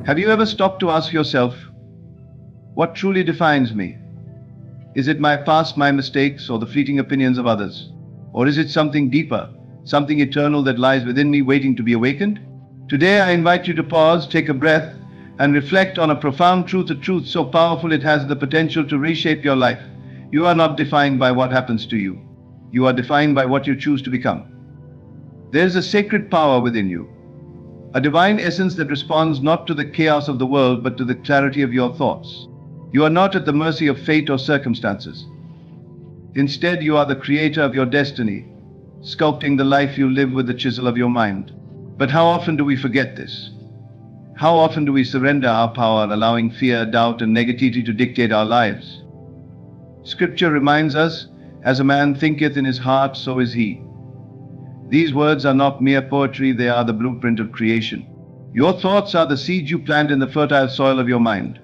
Have you ever stopped to ask yourself, what truly defines me? Is it my past, my mistakes, or the fleeting opinions of others? Or is it something deeper, something eternal that lies within me waiting to be awakened? Today I invite you to pause, take a breath, and reflect on a profound truth, a truth so powerful it has the potential to reshape your life. You are not defined by what happens to you. You are defined by what you choose to become. There is a sacred power within you, a divine essence that responds not to the chaos of the world but to the clarity of your thoughts. You are not at the mercy of fate or circumstances. Instead, you are the creator of your destiny, sculpting the life you live with the chisel of your mind. But how often do we forget this? How often do we surrender our power, allowing fear, doubt, and negativity to dictate our lives? Scripture reminds us, as a man thinketh in his heart, so is he. These words are not mere poetry, they are the blueprint of creation. Your thoughts are the seeds you plant in the fertile soil of your mind,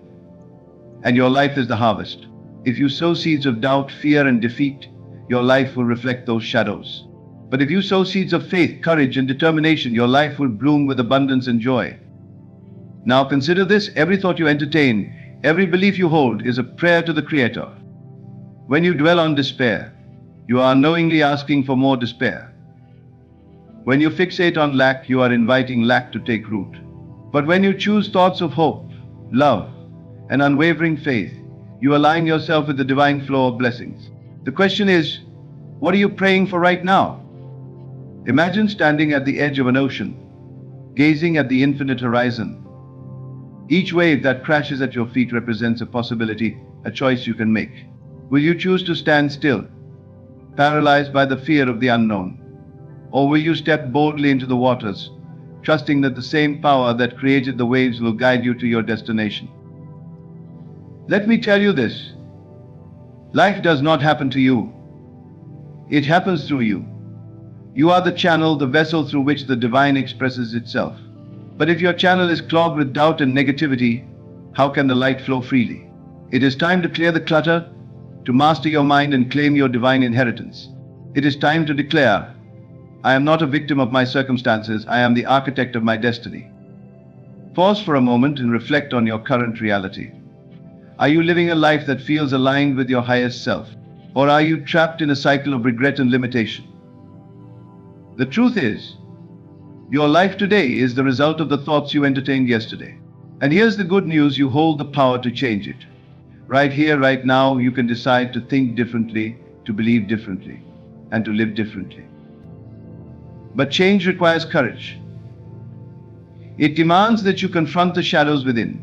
and your life is the harvest. If you sow seeds of doubt, fear, and defeat, your life will reflect those shadows. But if you sow seeds of faith, courage, and determination, your life will bloom with abundance and joy. Now consider this: every thought you entertain, every belief you hold is a prayer to the Creator. When you dwell on despair, you are unknowingly asking for more despair. When you fixate on lack, you are inviting lack to take root. But when you choose thoughts of hope, love, and unwavering faith, you align yourself with the divine flow of blessings. The question is, what are you praying for right now? Imagine standing at the edge of an ocean, gazing at the infinite horizon. Each wave that crashes at your feet represents a possibility, a choice you can make. Will you choose to stand still, paralyzed by the fear of the unknown? Or will you step boldly into the waters, trusting that the same power that created the waves will guide you to your destination? Let me tell you this: life does not happen to you. It happens through you. You are the channel, the vessel through which the divine expresses itself. But if your channel is clogged with doubt and negativity, how can the light flow freely? It is time to clear the clutter, to master your mind and claim your divine inheritance. It is time to declare, I am not a victim of my circumstances, I am the architect of my destiny. Pause for a moment and reflect on your current reality. Are you living a life that feels aligned with your highest self? Or are you trapped in a cycle of regret and limitation? The truth is, your life today is the result of the thoughts you entertained yesterday. And here's the good news: you hold the power to change it. Right here, right now, you can decide to think differently, to believe differently, and to live differently. But change requires courage. It demands that you confront the shadows within,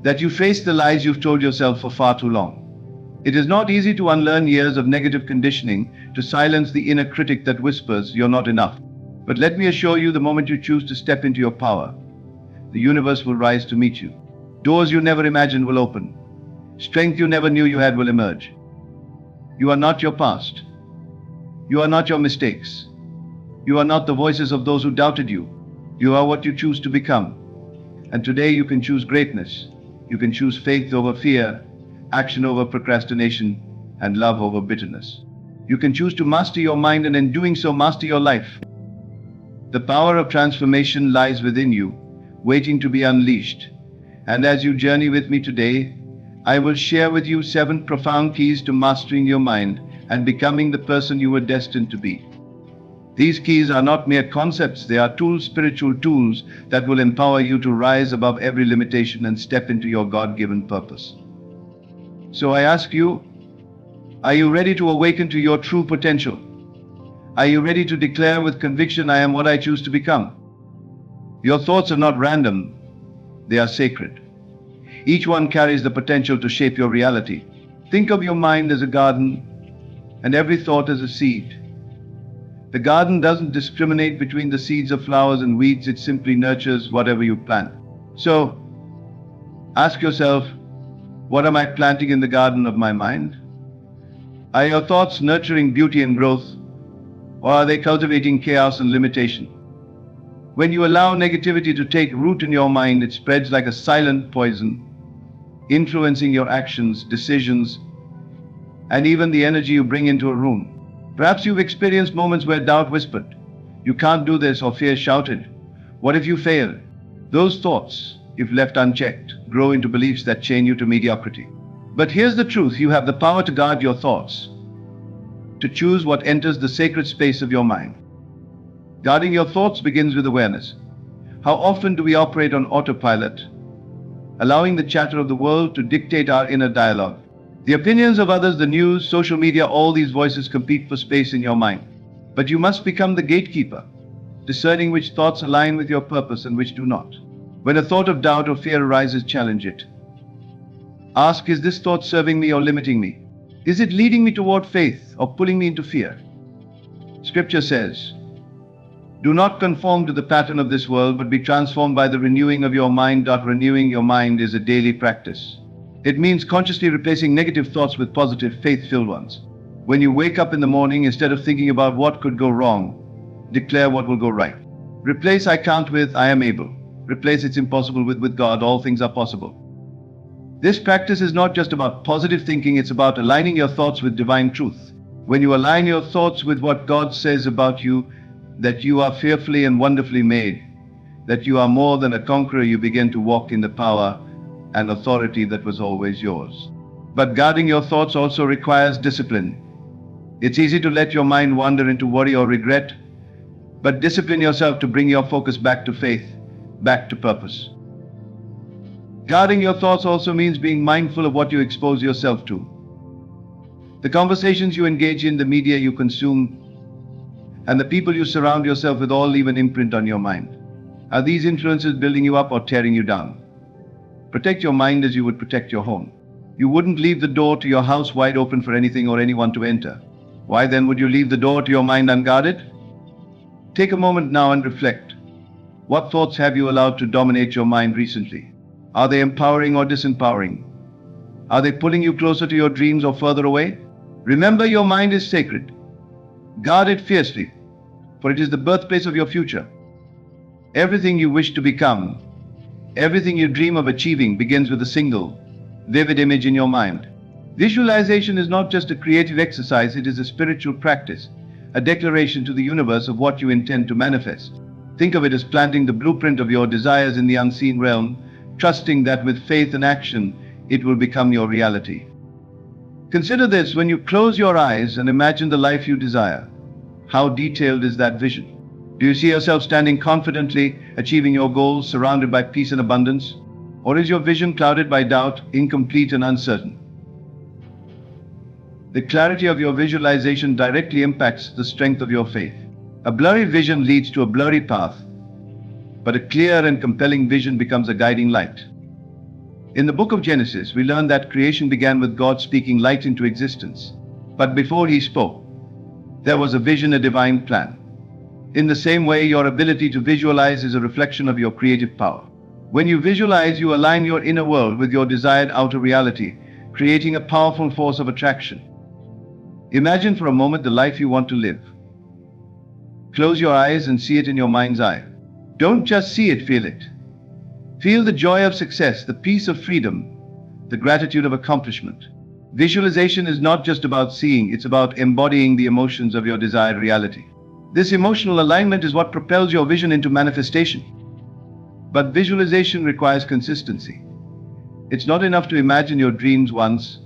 that you face the lies you've told yourself for far too long. It is not easy to unlearn years of negative conditioning, to silence the inner critic that whispers you're not enough. But let me assure you, the moment you choose to step into your power, the universe will rise to meet you. Doors you never imagined will open. Strength you never knew you had will emerge. You are not your past. You are not your mistakes. You are not the voices of those who doubted you. You are what you choose to become. And today you can choose greatness. You can choose faith over fear, action over procrastination, and love over bitterness. You can choose to master your mind, and in doing so, master your life. The power of transformation lies within you, waiting to be unleashed. And as you journey with me today, I will share with you 7 profound keys to mastering your mind and becoming the person you were destined to be. These keys are not mere concepts, they are tools, spiritual tools that will empower you to rise above every limitation and step into your God-given purpose. So I ask you, are you ready to awaken to your true potential? Are you ready to declare with conviction, I am what I choose to become? Your thoughts are not random, they are sacred. Each one carries the potential to shape your reality. Think of your mind as a garden, and every thought as a seed. The garden doesn't discriminate between the seeds of flowers and weeds, it simply nurtures whatever you plant. So, ask yourself, what am I planting in the garden of my mind? Are your thoughts nurturing beauty and growth, or are they cultivating chaos and limitation? When you allow negativity to take root in your mind, it spreads like a silent poison, influencing your actions, decisions, and even the energy you bring into a room. Perhaps you've experienced moments where doubt whispered, you can't do this, or fear shouted, what if you fail? Those thoughts, if left unchecked, grow into beliefs that chain you to mediocrity. But here's the truth: you have the power to guard your thoughts, to choose what enters the sacred space of your mind. Guarding your thoughts begins with awareness. How often do we operate on autopilot, allowing the chatter of the world to dictate our inner dialogue? The opinions of others, the news, social media, all these voices compete for space in your mind. But you must become the gatekeeper, discerning which thoughts align with your purpose and which do not. When a thought of doubt or fear arises, challenge it. Ask, is this thought serving me or limiting me? Is it leading me toward faith or pulling me into fear? Scripture says, do not conform to the pattern of this world, but be transformed by the renewing of your mind. Renewing your mind is a daily practice. It means consciously replacing negative thoughts with positive, faith-filled ones. When you wake up in the morning, instead of thinking about what could go wrong, declare what will go right. Replace I can't with I am able. Replace it's impossible with God, all things are possible. This practice is not just about positive thinking, it's about aligning your thoughts with divine truth. When you align your thoughts with what God says about you, that you are fearfully and wonderfully made, that you are more than a conqueror, you begin to walk in the power and authority that was always yours. But guarding your thoughts also requires discipline. It's easy to let your mind wander into worry or regret, but discipline yourself to bring your focus back to faith, back to purpose. Guarding your thoughts also means being mindful of what you expose yourself to. The conversations you engage in, the media you consume, and the people you surround yourself with all leave an imprint on your mind. Are these influences building you up or tearing you down? Protect your mind as you would protect your home. You wouldn't leave the door to your house wide open for anything or anyone to enter. Why then would you leave the door to your mind unguarded? Take a moment now and reflect. What thoughts have you allowed to dominate your mind recently? Are they empowering or disempowering? Are they pulling you closer to your dreams or further away? Remember, your mind is sacred. Guard it fiercely, for it is the birthplace of your future. Everything you wish to become, everything you dream of achieving begins with a single, vivid image in your mind. Visualization is not just a creative exercise, it is a spiritual practice, a declaration to the universe of what you intend to manifest. Think of it as planting the blueprint of your desires in the unseen realm, trusting that with faith and action, it will become your reality. Consider this: when you close your eyes and imagine the life you desire, how detailed is that vision? Do you see yourself standing confidently, achieving your goals, surrounded by peace and abundance? Or is your vision clouded by doubt, incomplete and uncertain? The clarity of your visualization directly impacts the strength of your faith. A blurry vision leads to a blurry path, but a clear and compelling vision becomes a guiding light. In the book of Genesis, we learn that creation began with God speaking light into existence. But before he spoke, there was a vision, a divine plan. In the same way, your ability to visualize is a reflection of your creative power. When you visualize, you align your inner world with your desired outer reality, creating a powerful force of attraction. Imagine for a moment the life you want to live. Close your eyes and see it in your mind's eye. Don't just see it, feel it. Feel the joy of success, the peace of freedom, the gratitude of accomplishment. Visualization is not just about seeing, it's about embodying the emotions of your desired reality. This emotional alignment is what propels your vision into manifestation. But visualization requires consistency. It's not enough to imagine your dreams once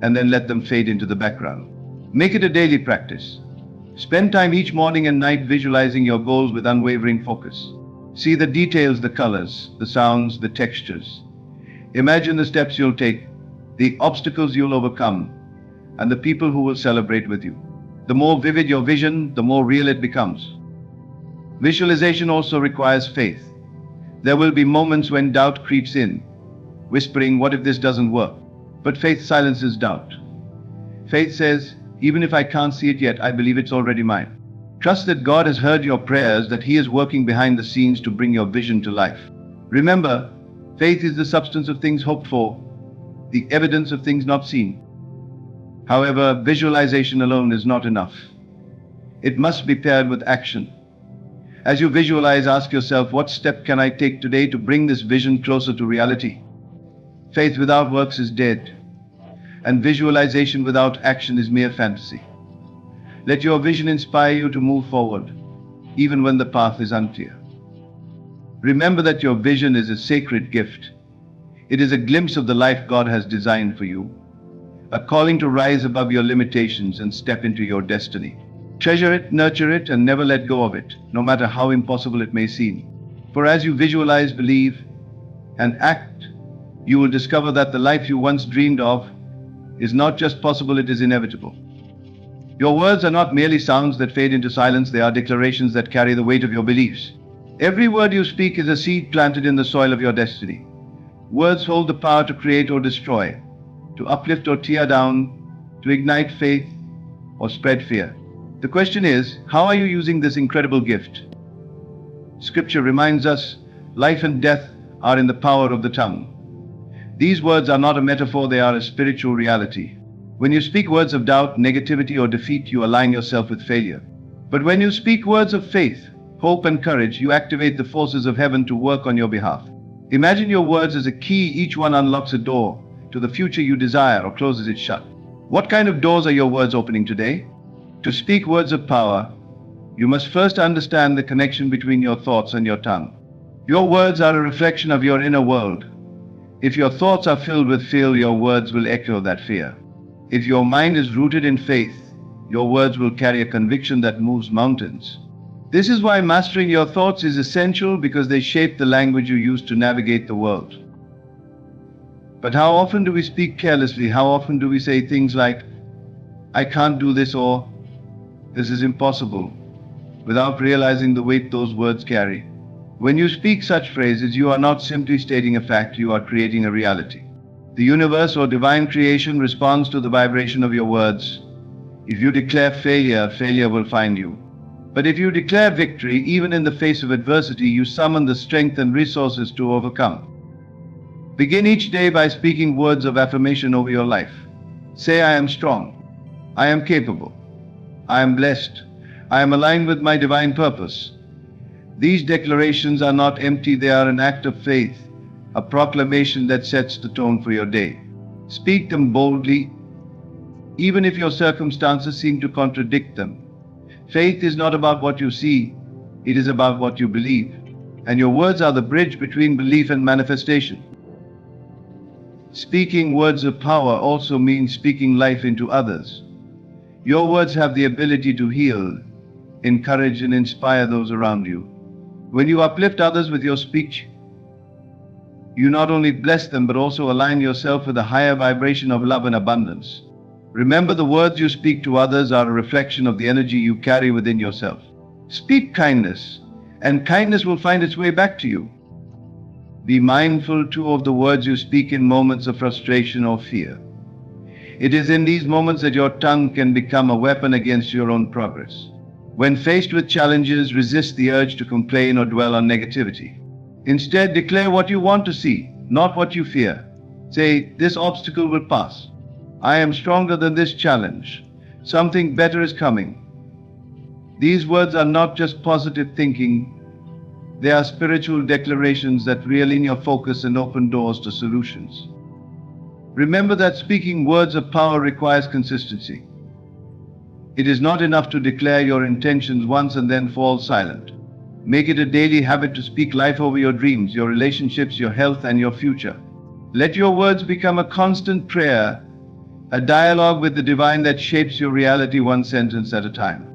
and then let them fade into the background. Make it a daily practice. Spend time each morning and night visualizing your goals with unwavering focus. See the details, the colors, the sounds, the textures. Imagine the steps you'll take, the obstacles you'll overcome, and the people who will celebrate with you. The more vivid your vision, the more real it becomes. Visualization also requires faith. There will be moments when doubt creeps in, whispering, what if this doesn't work? But faith silences doubt. Faith says, even if I can't see it yet, I believe it's already mine. Trust that God has heard your prayers, that He is working behind the scenes to bring your vision to life. Remember, faith is the substance of things hoped for, the evidence of things not seen. However, visualization alone is not enough. It must be paired with action. As you visualize, ask yourself, what step can I take today to bring this vision closer to reality? Faith without works is dead, and visualization without action is mere fantasy. Let your vision inspire you to move forward, even when the path is unclear. Remember that your vision is a sacred gift. It is a glimpse of the life God has designed for you, a calling to rise above your limitations and step into your destiny. Treasure it, nurture it, and never let go of it, no matter how impossible it may seem. For as you visualize, believe, and act, you will discover that the life you once dreamed of is not just possible, it is inevitable. Your words are not merely sounds that fade into silence, they are declarations that carry the weight of your beliefs. Every word you speak is a seed planted in the soil of your destiny. Words hold the power to create or destroy, to uplift or tear down, to ignite faith or spread fear. The question is, how are you using this incredible gift? Scripture reminds us, life and death are in the power of the tongue. These words are not a metaphor, they are a spiritual reality. When you speak words of doubt, negativity, or defeat, you align yourself with failure. But when you speak words of faith, hope, and courage, you activate the forces of heaven to work on your behalf. Imagine your words as a key, each one unlocks a door to the future you desire or closes it shut. What kind of doors are your words opening today? To speak words of power, you must first understand the connection between your thoughts and your tongue. Your words are a reflection of your inner world. If your thoughts are filled with fear, your words will echo that fear. If your mind is rooted in faith, your words will carry a conviction that moves mountains. This is why mastering your thoughts is essential, because they shape the language you use to navigate the world. But how often do we speak carelessly? How often do we say things like, I can't do this, or this is impossible, without realizing the weight those words carry? When you speak such phrases, you are not simply stating a fact, you are creating a reality. The universe or divine creation responds to the vibration of your words. If you declare failure, failure will find you. But if you declare victory, even in the face of adversity, you summon the strength and resources to overcome. Begin each day by speaking words of affirmation over your life. Say, I am strong. I am capable. I am blessed. I am aligned with my divine purpose. These declarations are not empty, they are an act of faith, a proclamation that sets the tone for your day. Speak them boldly, even if your circumstances seem to contradict them. Faith is not about what you see, it is about what you believe. And your words are the bridge between belief and manifestation. Speaking words of power also means speaking life into others. Your words have the ability to heal, encourage, and inspire those around you. When you uplift others with your speech, you not only bless them but also align yourself with a higher vibration of love and abundance. Remember, the words you speak to others are a reflection of the energy you carry within yourself. Speak kindness, and kindness will find its way back to you. Be mindful too of the words you speak in moments of frustration or fear. It is in these moments that your tongue can become a weapon against your own progress. When faced with challenges, resist the urge to complain or dwell on negativity. Instead, declare what you want to see, not what you fear. Say, this obstacle will pass. I am stronger than this challenge. Something better is coming. These words are not just positive thinking, they are spiritual declarations that reel in your focus and open doors to solutions. Remember that speaking words of power requires consistency. It is not enough to declare your intentions once and then fall silent. Make it a daily habit to speak life over your dreams, your relationships, your health, and your future. Let your words become a constant prayer, a dialogue with the divine that shapes your reality one sentence at a time.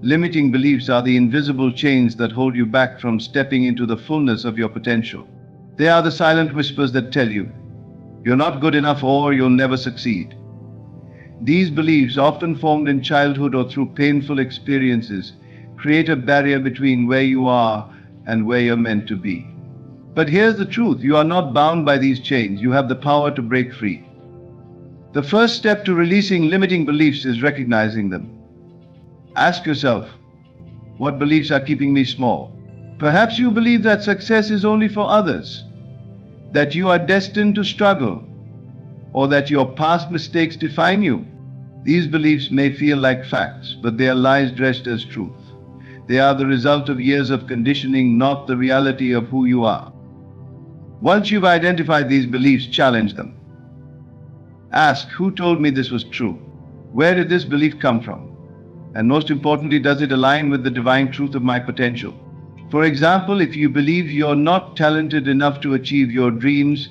Limiting beliefs are the invisible chains that hold you back from stepping into the fullness of your potential. They are the silent whispers that tell you, you're not good enough or you'll never succeed. These beliefs, often formed in childhood or through painful experiences, create a barrier between where you are and where you're meant to be. But here's the truth, you are not bound by these chains, you have the power to break free. The first step to releasing limiting beliefs is recognizing them. Ask yourself, what beliefs are keeping me small? Perhaps you believe that success is only for others, that you are destined to struggle, or that your past mistakes define you. These beliefs may feel like facts, but they are lies dressed as truth. They are the result of years of conditioning, not the reality of who you are. Once you've identified these beliefs, challenge them. Ask, who told me this was true? Where did this belief come from? And most importantly, does it align with the divine truth of my potential? For example, if you believe you're not talented enough to achieve your dreams,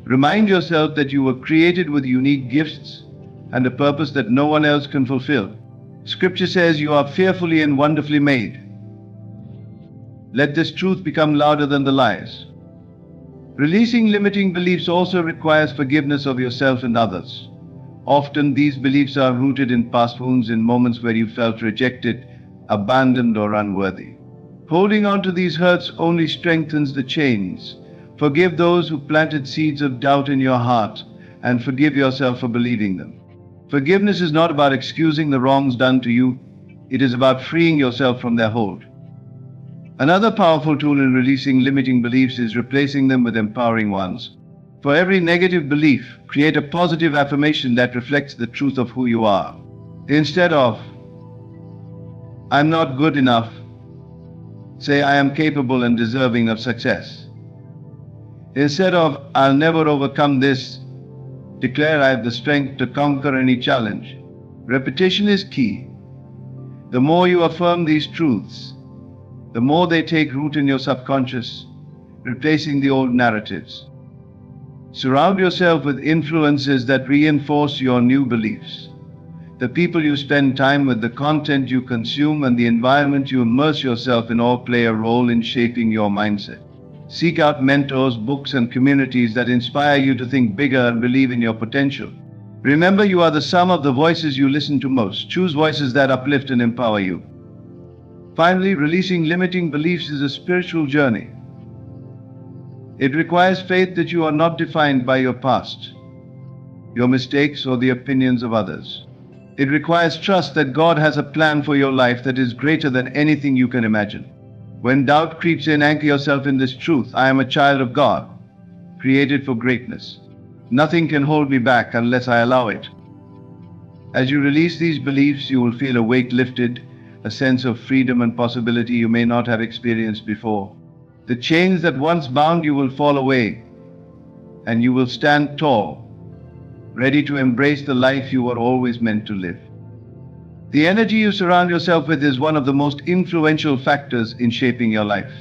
remind yourself that you were created with unique gifts and a purpose that no one else can fulfill. Scripture says you are fearfully and wonderfully made. Let this truth become louder than the lies. Releasing limiting beliefs also requires forgiveness of yourself and others. Often these beliefs are rooted in past wounds, in moments where you felt rejected, abandoned, or unworthy. Holding on to these hurts only strengthens the chains. Forgive those who planted seeds of doubt in your heart, and forgive yourself for believing them. Forgiveness is not about excusing the wrongs done to you, it is about freeing yourself from their hold. Another powerful tool in releasing limiting beliefs is replacing them with empowering ones. For every negative belief, create a positive affirmation that reflects the truth of who you are. Instead of, "I'm not good enough," say, "I am capable and deserving of success." Instead of, "I'll never overcome this," declare, "I have the strength to conquer any challenge." Repetition is key. The more you affirm these truths, the more they take root in your subconscious, replacing the old narratives. Surround yourself with influences that reinforce your new beliefs. The people you spend time with, the content you consume, and the environment you immerse yourself in all play a role in shaping your mindset. Seek out mentors, books, and communities that inspire you to think bigger and believe in your potential. Remember, you are the sum of the voices you listen to most. Choose voices that uplift and empower you. Finally, releasing limiting beliefs is a spiritual journey. It requires faith that you are not defined by your past, your mistakes, or the opinions of others. It requires trust that God has a plan for your life that is greater than anything you can imagine. When doubt creeps in, anchor yourself in this truth: I am a child of God, created for greatness. Nothing can hold me back unless I allow it. As you release these beliefs, you will feel a weight lifted, a sense of freedom and possibility you may not have experienced before. The chains that once bound you will fall away, and you will stand tall, ready to embrace the life you were always meant to live. The energy you surround yourself with is one of the most influential factors in shaping your life.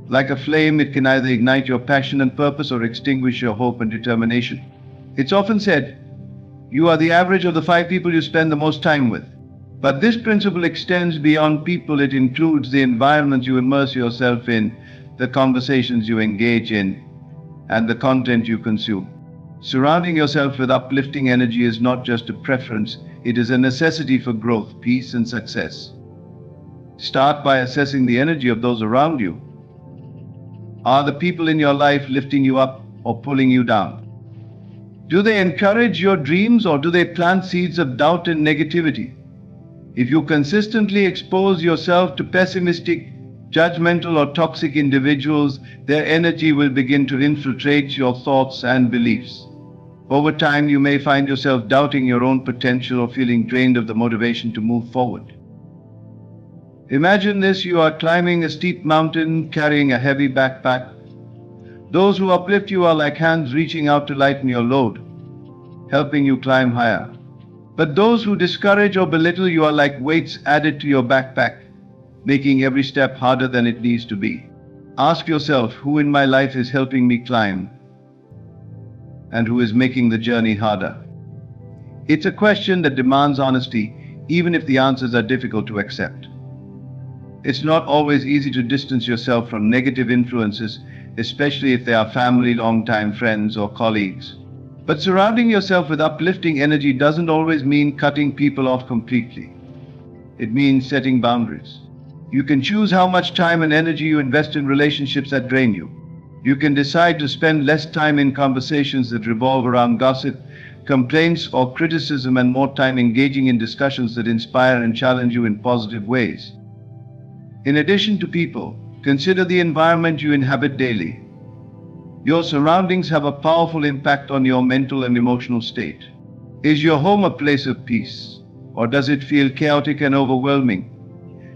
Like a flame, it can either ignite your passion and purpose or extinguish your hope and determination. It's often said, you are the average of the 5 people you spend the most time with. But this principle extends beyond people. It includes the environment you immerse yourself in, the conversations you engage in, and the content you consume. Surrounding yourself with uplifting energy is not just a preference, it is a necessity for growth, peace, and success. Start by assessing the energy of those around you. Are the people in your life lifting you up or pulling you down? Do they encourage your dreams or do they plant seeds of doubt and negativity? If you consistently expose yourself to pessimistic, judgmental, or toxic individuals, their energy will begin to infiltrate your thoughts and beliefs. Over time, you may find yourself doubting your own potential or feeling drained of the motivation to move forward. Imagine this: you are climbing a steep mountain carrying a heavy backpack. Those who uplift you are like hands reaching out to lighten your load, helping you climb higher. But those who discourage or belittle you are like weights added to your backpack, making every step harder than it needs to be. Ask yourself, who in my life is helping me climb, and who is making the journey harder? It's a question that demands honesty, even if the answers are difficult to accept. It's not always easy to distance yourself from negative influences, especially if they are family, longtime friends, or colleagues. But surrounding yourself with uplifting energy doesn't always mean cutting people off completely. It means setting boundaries. You can choose how much time and energy you invest in relationships that drain you. You can decide to spend less time in conversations that revolve around gossip, complaints, or criticism, and more time engaging in discussions that inspire and challenge you in positive ways. In addition to people, consider the environment you inhabit daily. Your surroundings have a powerful impact on your mental and emotional state. Is your home a place of peace, or does it feel chaotic and overwhelming?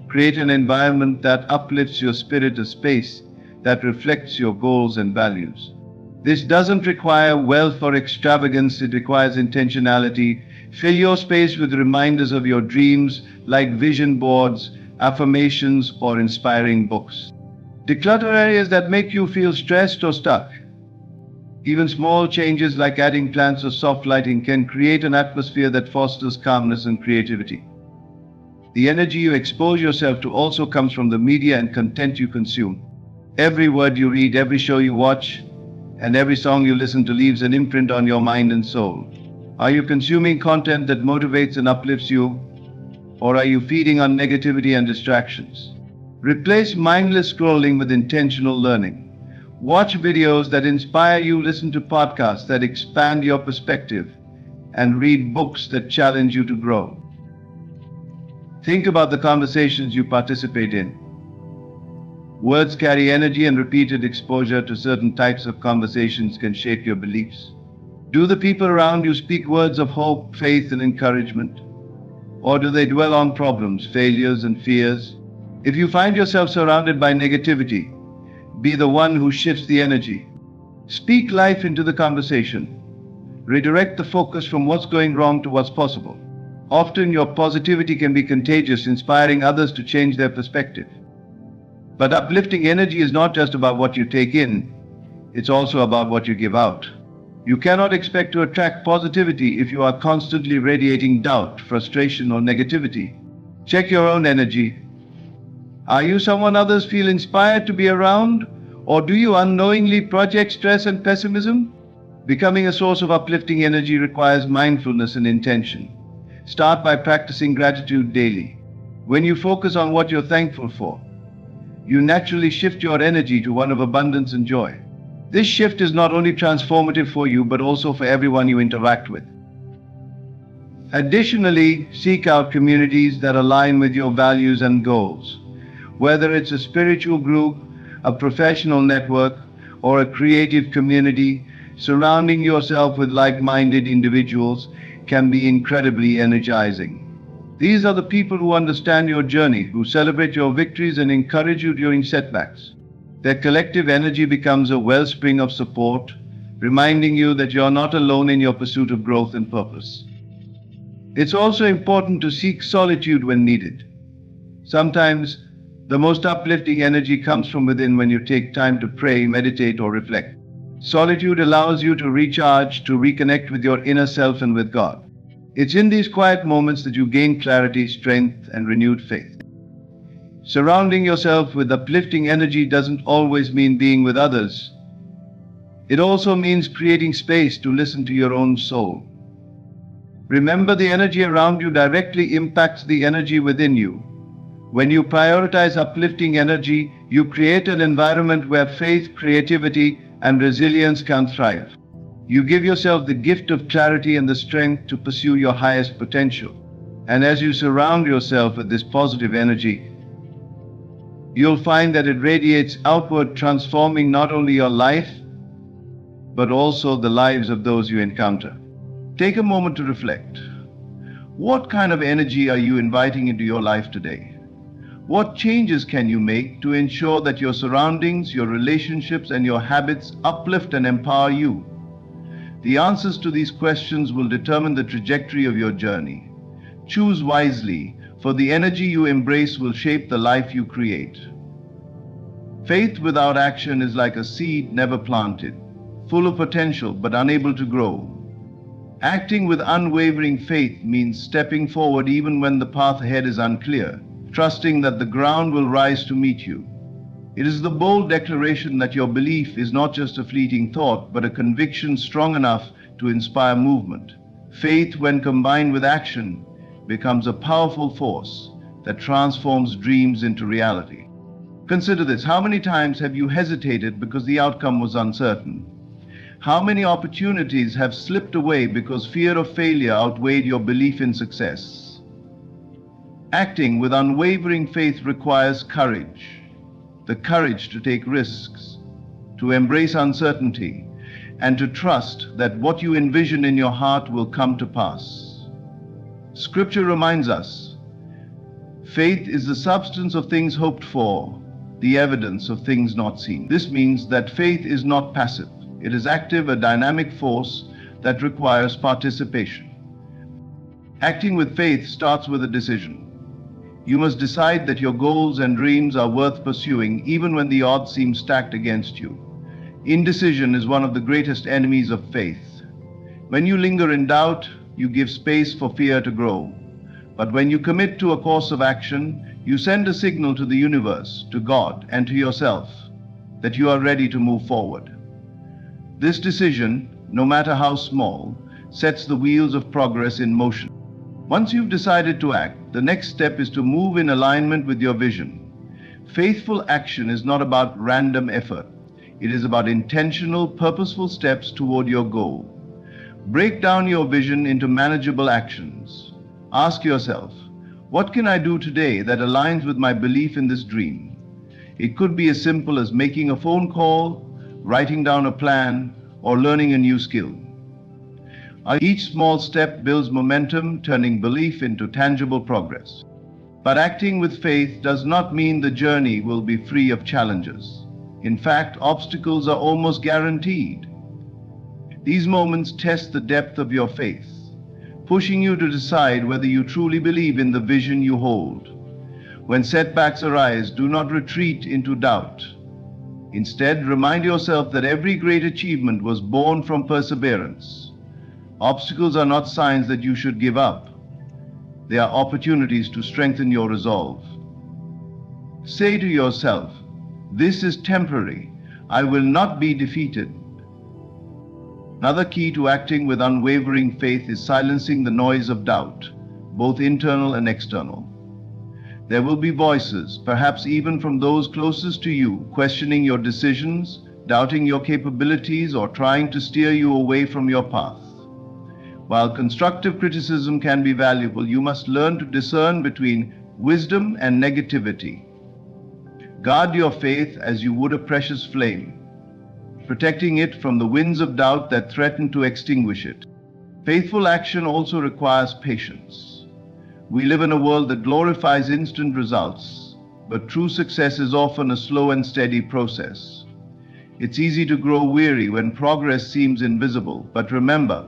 Create an environment that uplifts your spirit, a space that reflects your goals and values. This doesn't require wealth or extravagance, it requires intentionality. Fill your space with reminders of your dreams, like vision boards, affirmations, or inspiring books. Declutter areas that make you feel stressed or stuck. Even small changes like adding plants or soft lighting can create an atmosphere that fosters calmness and creativity. The energy you expose yourself to also comes from the media and content you consume. Every word you read, every show you watch, and every song you listen to leaves an imprint on your mind and soul. Are you consuming content that motivates and uplifts you, or are you feeding on negativity and distractions? Replace mindless scrolling with intentional learning. Watch videos that inspire you, listen to podcasts that expand your perspective, and read books that challenge you to grow. Think about the conversations you participate in. Words carry energy, and repeated exposure to certain types of conversations can shape your beliefs. Do the people around you speak words of hope, faith, and encouragement? Or do they dwell on problems, failures, and fears? If you find yourself surrounded by negativity, be the one who shifts the energy. Speak life into the conversation. Redirect the focus from what's going wrong to what's possible. Often your positivity can be contagious, inspiring others to change their perspective. But uplifting energy is not just about what you take in, it's also about what you give out. You cannot expect to attract positivity if you are constantly radiating doubt, frustration, or negativity. Check your own energy. Are you someone others feel inspired to be around, or do you unknowingly project stress and pessimism? Becoming a source of uplifting energy requires mindfulness and intention. Start by practicing gratitude daily. When you focus on what you're thankful for, you naturally shift your energy to one of abundance and joy. This shift is not only transformative for you, but also for everyone you interact with. Additionally, seek out communities that align with your values and goals. Whether it's a spiritual group, a professional network, or a creative community, surrounding yourself with like-minded individuals can be incredibly energizing. These are the people who understand your journey, who celebrate your victories and encourage you during setbacks. Their collective energy becomes a wellspring of support, reminding you that you're not alone in your pursuit of growth and purpose. It's also important to seek solitude when needed. Sometimes, the most uplifting energy comes from within when you take time to pray, meditate, or reflect. Solitude allows you to recharge, to reconnect with your inner self and with God. It's in these quiet moments that you gain clarity, strength, and renewed faith. Surrounding yourself with uplifting energy doesn't always mean being with others. It also means creating space to listen to your own soul. Remember, the energy around you directly impacts the energy within you. When you prioritize uplifting energy, you create an environment where faith, creativity, and resilience can thrive. You give yourself the gift of clarity and the strength to pursue your highest potential. And as you surround yourself with this positive energy, you'll find that it radiates outward, transforming not only your life, but also the lives of those you encounter. Take a moment to reflect. What kind of energy are you inviting into your life today? What changes can you make to ensure that your surroundings, your relationships, and your habits uplift and empower you? The answers to these questions will determine the trajectory of your journey. Choose wisely, for the energy you embrace will shape the life you create. Faith without action is like a seed never planted, full of potential but unable to grow. Acting with unwavering faith means stepping forward even when the path ahead is unclear, trusting that the ground will rise to meet you. It is the bold declaration that your belief is not just a fleeting thought, but a conviction strong enough to inspire movement. Faith, when combined with action, becomes a powerful force that transforms dreams into reality. Consider this. How many times have you hesitated because the outcome was uncertain? How many opportunities have slipped away because fear of failure outweighed your belief in success? Acting with unwavering faith requires courage. The courage to take risks, to embrace uncertainty, and to trust that what you envision in your heart will come to pass. Scripture reminds us, faith is the substance of things hoped for, the evidence of things not seen. This means that faith is not passive. It is active, a dynamic force that requires participation. Acting with faith starts with a decision. You must decide that your goals and dreams are worth pursuing even when the odds seem stacked against you. Indecision is one of the greatest enemies of faith. When you linger in doubt, you give space for fear to grow. But when you commit to a course of action, you send a signal to the universe, to God, and to yourself that you are ready to move forward. This decision, no matter how small, sets the wheels of progress in motion. Once you've decided to act, the next step is to move in alignment with your vision. Faithful action is not about random effort. It is about intentional, purposeful steps toward your goal. Break down your vision into manageable actions. Ask yourself, what can I do today that aligns with my belief in this dream? It could be as simple as making a phone call, writing down a plan, or learning a new skill. Each small step builds momentum, turning belief into tangible progress. But acting with faith does not mean the journey will be free of challenges. In fact, obstacles are almost guaranteed. These moments test the depth of your faith, pushing you to decide whether you truly believe in the vision you hold. When setbacks arise, do not retreat into doubt. Instead, remind yourself that every great achievement was born from perseverance. Obstacles are not signs that you should give up. They are opportunities to strengthen your resolve. Say to yourself, "This is temporary. I will not be defeated." Another key to acting with unwavering faith is silencing the noise of doubt, both internal and external. There will be voices, perhaps even from those closest to you, questioning your decisions, doubting your capabilities, or trying to steer you away from your path. While constructive criticism can be valuable, you must learn to discern between wisdom and negativity. Guard your faith as you would a precious flame, protecting it from the winds of doubt that threaten to extinguish it. Faithful action also requires patience. We live in a world that glorifies instant results, but true success is often a slow and steady process. It's easy to grow weary when progress seems invisible, but remember,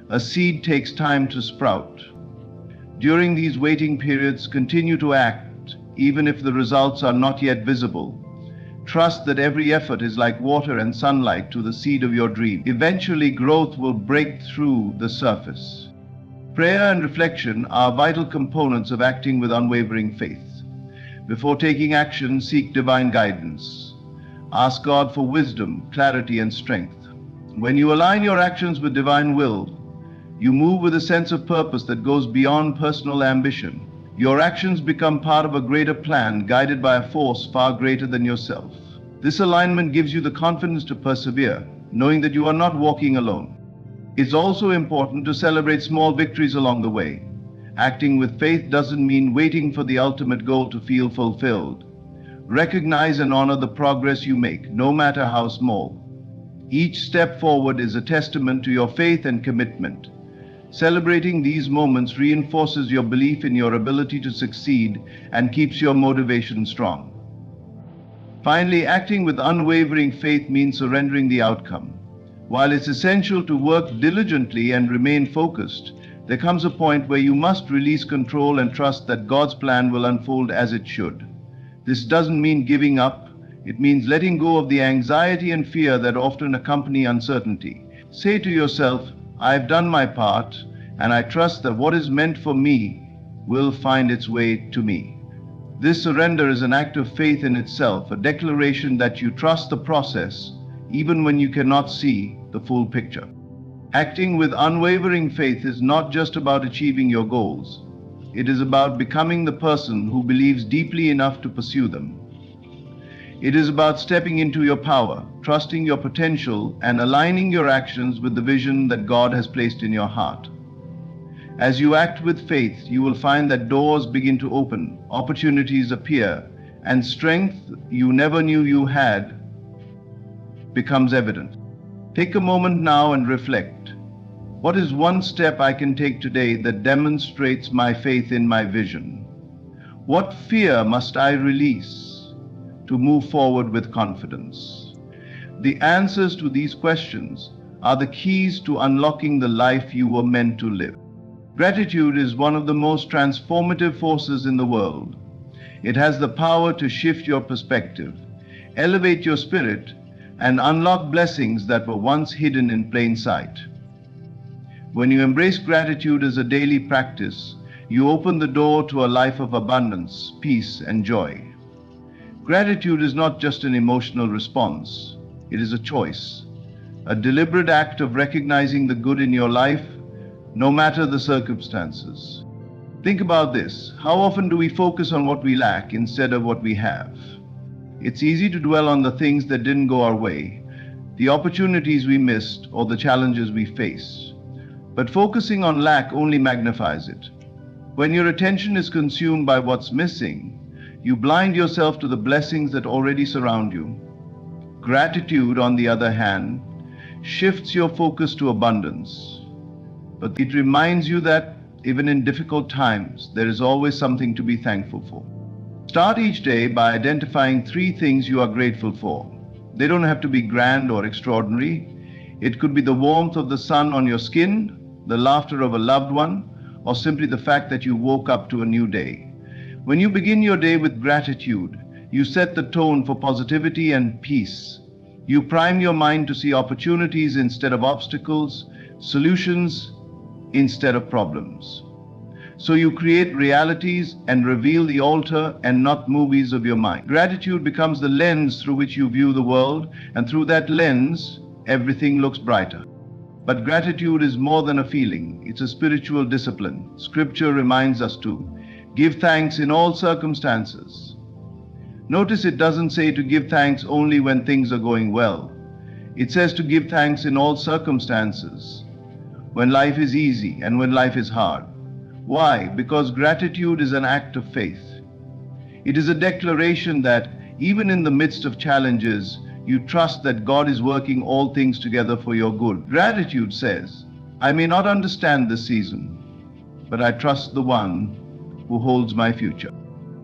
a seed takes time to sprout. During these waiting periods, continue to act, even if the results are not yet visible. Trust that every effort is like water and sunlight to the seed of your dream. Eventually, growth will break through the surface. Prayer and reflection are vital components of acting with unwavering faith. Before taking action, seek divine guidance. Ask God for wisdom, clarity, and strength. When you align your actions with divine will, you move with a sense of purpose that goes beyond personal ambition. Your actions become part of a greater plan, guided by a force far greater than yourself. This alignment gives you the confidence to persevere, knowing that you are not walking alone. It's also important to celebrate small victories along the way. Acting with faith doesn't mean waiting for the ultimate goal to feel fulfilled. Recognize and honor the progress you make, no matter how small. Each step forward is a testament to your faith and commitment. Celebrating these moments reinforces your belief in your ability to succeed and keeps your motivation strong. Finally, acting with unwavering faith means surrendering the outcome. While it's essential to work diligently and remain focused, there comes a point where you must release control and trust that God's plan will unfold as it should. This doesn't mean giving up. It means letting go of the anxiety and fear that often accompany uncertainty. Say to yourself, "I've done my part, and I trust that what is meant for me will find its way to me." This surrender is an act of faith in itself, a declaration that you trust the process even when you cannot see the full picture. Acting with unwavering faith is not just about achieving your goals. It is about becoming the person who believes deeply enough to pursue them. It is about stepping into your power, trusting your potential, and aligning your actions with the vision that God has placed in your heart. As you act with faith, you will find that doors begin to open, opportunities appear, and strength you never knew you had becomes evident. Take a moment now and reflect. What is one step I can take today that demonstrates my faith in my vision? What fear must I release to move forward with confidence? The answers to these questions are the keys to unlocking the life you were meant to live. Gratitude is one of the most transformative forces in the world. It has the power to shift your perspective, elevate your spirit, and unlock blessings that were once hidden in plain sight. When you embrace gratitude as a daily practice, you open the door to a life of abundance, peace, and joy. Gratitude is not just an emotional response, it is a choice, a deliberate act of recognizing the good in your life, no matter the circumstances. Think about this. How often do we focus on what we lack instead of what we have? It's easy to dwell on the things that didn't go our way, the opportunities we missed, or the challenges we face. But focusing on lack only magnifies it. When your attention is consumed by what's missing, you blind yourself to the blessings that already surround you. Gratitude, on the other hand, shifts your focus to abundance. But it reminds you that even in difficult times, there is always something to be thankful for. Start each day by identifying 3 things you are grateful for. They don't have to be grand or extraordinary. It could be the warmth of the sun on your skin, the laughter of a loved one, or simply the fact that you woke up to a new day. When you begin your day with gratitude, you set the tone for positivity and peace. You prime your mind to see opportunities instead of obstacles, solutions instead of problems. So you create realities and reveal the altar and not movies of your mind. Gratitude becomes the lens through which you view the world, and through that lens, everything looks brighter. But gratitude is more than a feeling, it's a spiritual discipline. Scripture reminds us to give thanks in all circumstances. Notice it doesn't say to give thanks only when things are going well. It says to give thanks in all circumstances, when life is easy and when life is hard. Why? Because gratitude is an act of faith. It is a declaration that even in the midst of challenges, you trust that God is working all things together for your good. Gratitude says, I may not understand this season, but I trust the one who holds my future.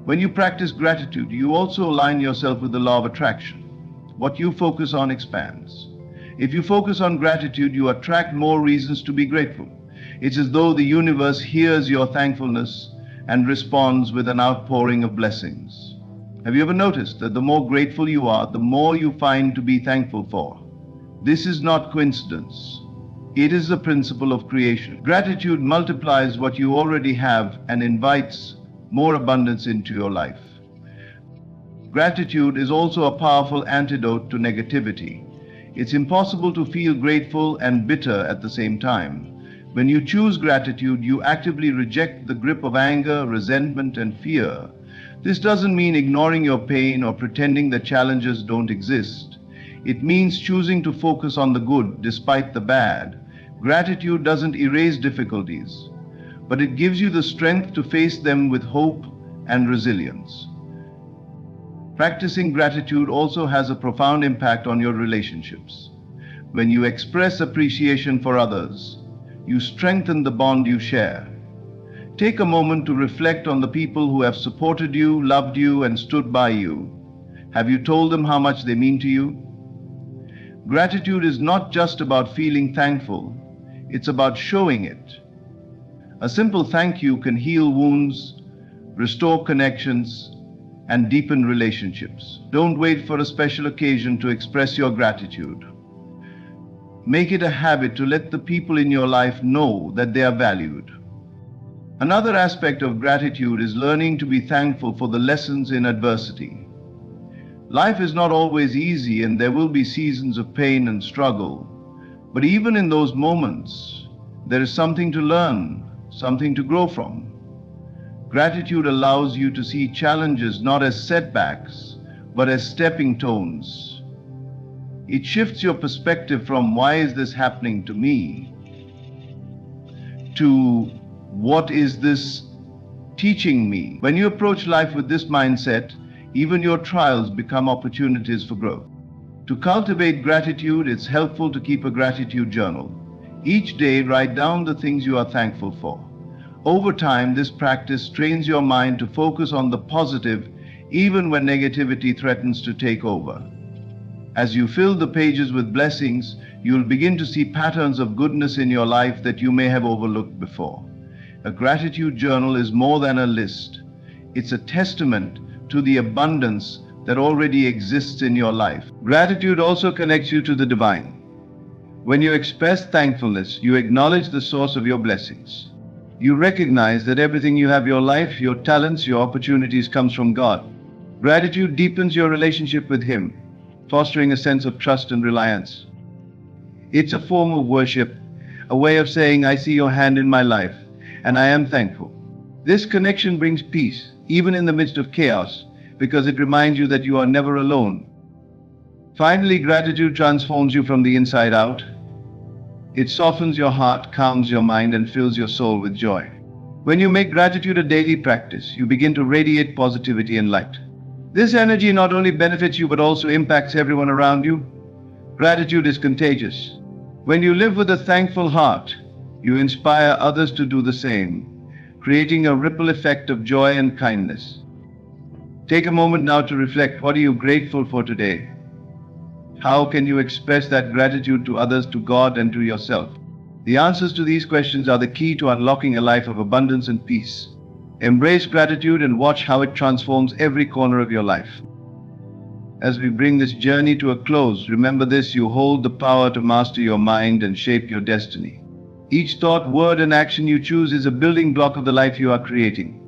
When you practice gratitude, you also align yourself with the law of attraction. What you focus on expands. If you focus on gratitude, you attract more reasons to be grateful. It's as though the universe hears your thankfulness and responds with an outpouring of blessings. Have you ever noticed that the more grateful you are, the more you find to be thankful for? This is not coincidence. It is the principle of creation. Gratitude multiplies what you already have and invites more abundance into your life. Gratitude is also a powerful antidote to negativity. It's impossible to feel grateful and bitter at the same time. When you choose gratitude, you actively reject the grip of anger, resentment, and fear. This doesn't mean ignoring your pain or pretending that challenges don't exist. It means choosing to focus on the good despite the bad. Gratitude doesn't erase difficulties, but it gives you the strength to face them with hope and resilience. Practicing gratitude also has a profound impact on your relationships. When you express appreciation for others, you strengthen the bond you share. Take a moment to reflect on the people who have supported you, loved you, and stood by you. Have you told them how much they mean to you? Gratitude is not just about feeling thankful, it's about showing it. A simple thank you can heal wounds, restore connections, and deepen relationships. Don't wait for a special occasion to express your gratitude. Make it a habit to let the people in your life know that they are valued. Another aspect of gratitude is learning to be thankful for the lessons in adversity. Life is not always easy, and there will be seasons of pain and struggle. But even in those moments, there is something to learn, something to grow from. Gratitude allows you to see challenges not as setbacks, but as stepping stones. It shifts your perspective from "why is this happening to me?" to "what is this teaching me?" When you approach life with this mindset, even your trials become opportunities for growth. To cultivate gratitude, it's helpful to keep a gratitude journal. Each day, write down the things you are thankful for. Over time, this practice trains your mind to focus on the positive, even when negativity threatens to take over. As you fill the pages with blessings, you'll begin to see patterns of goodness in your life that you may have overlooked before. A gratitude journal is more than a list. It's a testament to the abundance that already exists in your life. Gratitude also connects you to the divine. When you express thankfulness, you acknowledge the source of your blessings. You recognize that everything you have, your life, your talents, your opportunities, comes from God. Gratitude deepens your relationship with Him, fostering a sense of trust and reliance. It's a form of worship, a way of saying, I see your hand in my life, and I am thankful. This connection brings peace, even in the midst of chaos, because it reminds you that you are never alone. Finally, gratitude transforms you from the inside out. It softens your heart, calms your mind, and fills your soul with joy. When you make gratitude a daily practice, you begin to radiate positivity and light. This energy not only benefits you but also impacts everyone around you. Gratitude is contagious. When you live with a thankful heart, you inspire others to do the same, creating a ripple effect of joy and kindness. Take a moment now to reflect. What are you grateful for today? How can you express that gratitude to others, to God, and to yourself? The answers to these questions are the key to unlocking a life of abundance and peace. Embrace gratitude and watch how it transforms every corner of your life. As we bring this journey to a close, remember this: you hold the power to master your mind and shape your destiny. Each thought, word, and action you choose is a building block of the life you are creating.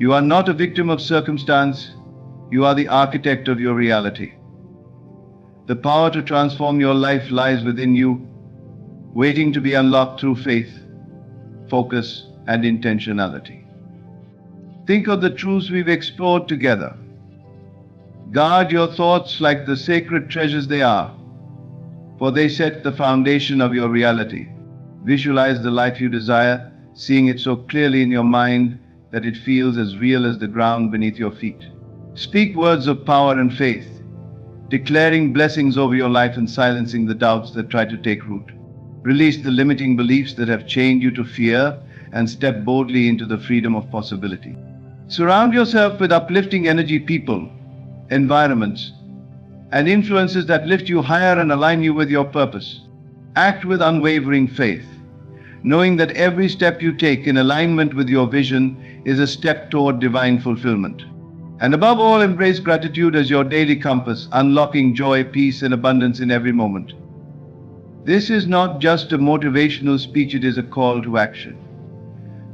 You are not a victim of circumstance, you are the architect of your reality. The power to transform your life lies within you, waiting to be unlocked through faith, focus, and intentionality. Think of the truths we've explored together. Guard your thoughts like the sacred treasures they are, for they set the foundation of your reality. Visualize the life you desire, seeing it so clearly in your mind that it feels as real as the ground beneath your feet. Speak words of power and faith, declaring blessings over your life and silencing the doubts that try to take root. Release the limiting beliefs that have chained you to fear and step boldly into the freedom of possibility. Surround yourself with uplifting energy, people, environments, and influences that lift you higher and align you with your purpose. Act with unwavering faith, knowing that every step you take in alignment with your vision is a step toward divine fulfillment. And above all, embrace gratitude as your daily compass, unlocking joy, peace, and abundance in every moment. This is not just a motivational speech, it is a call to action.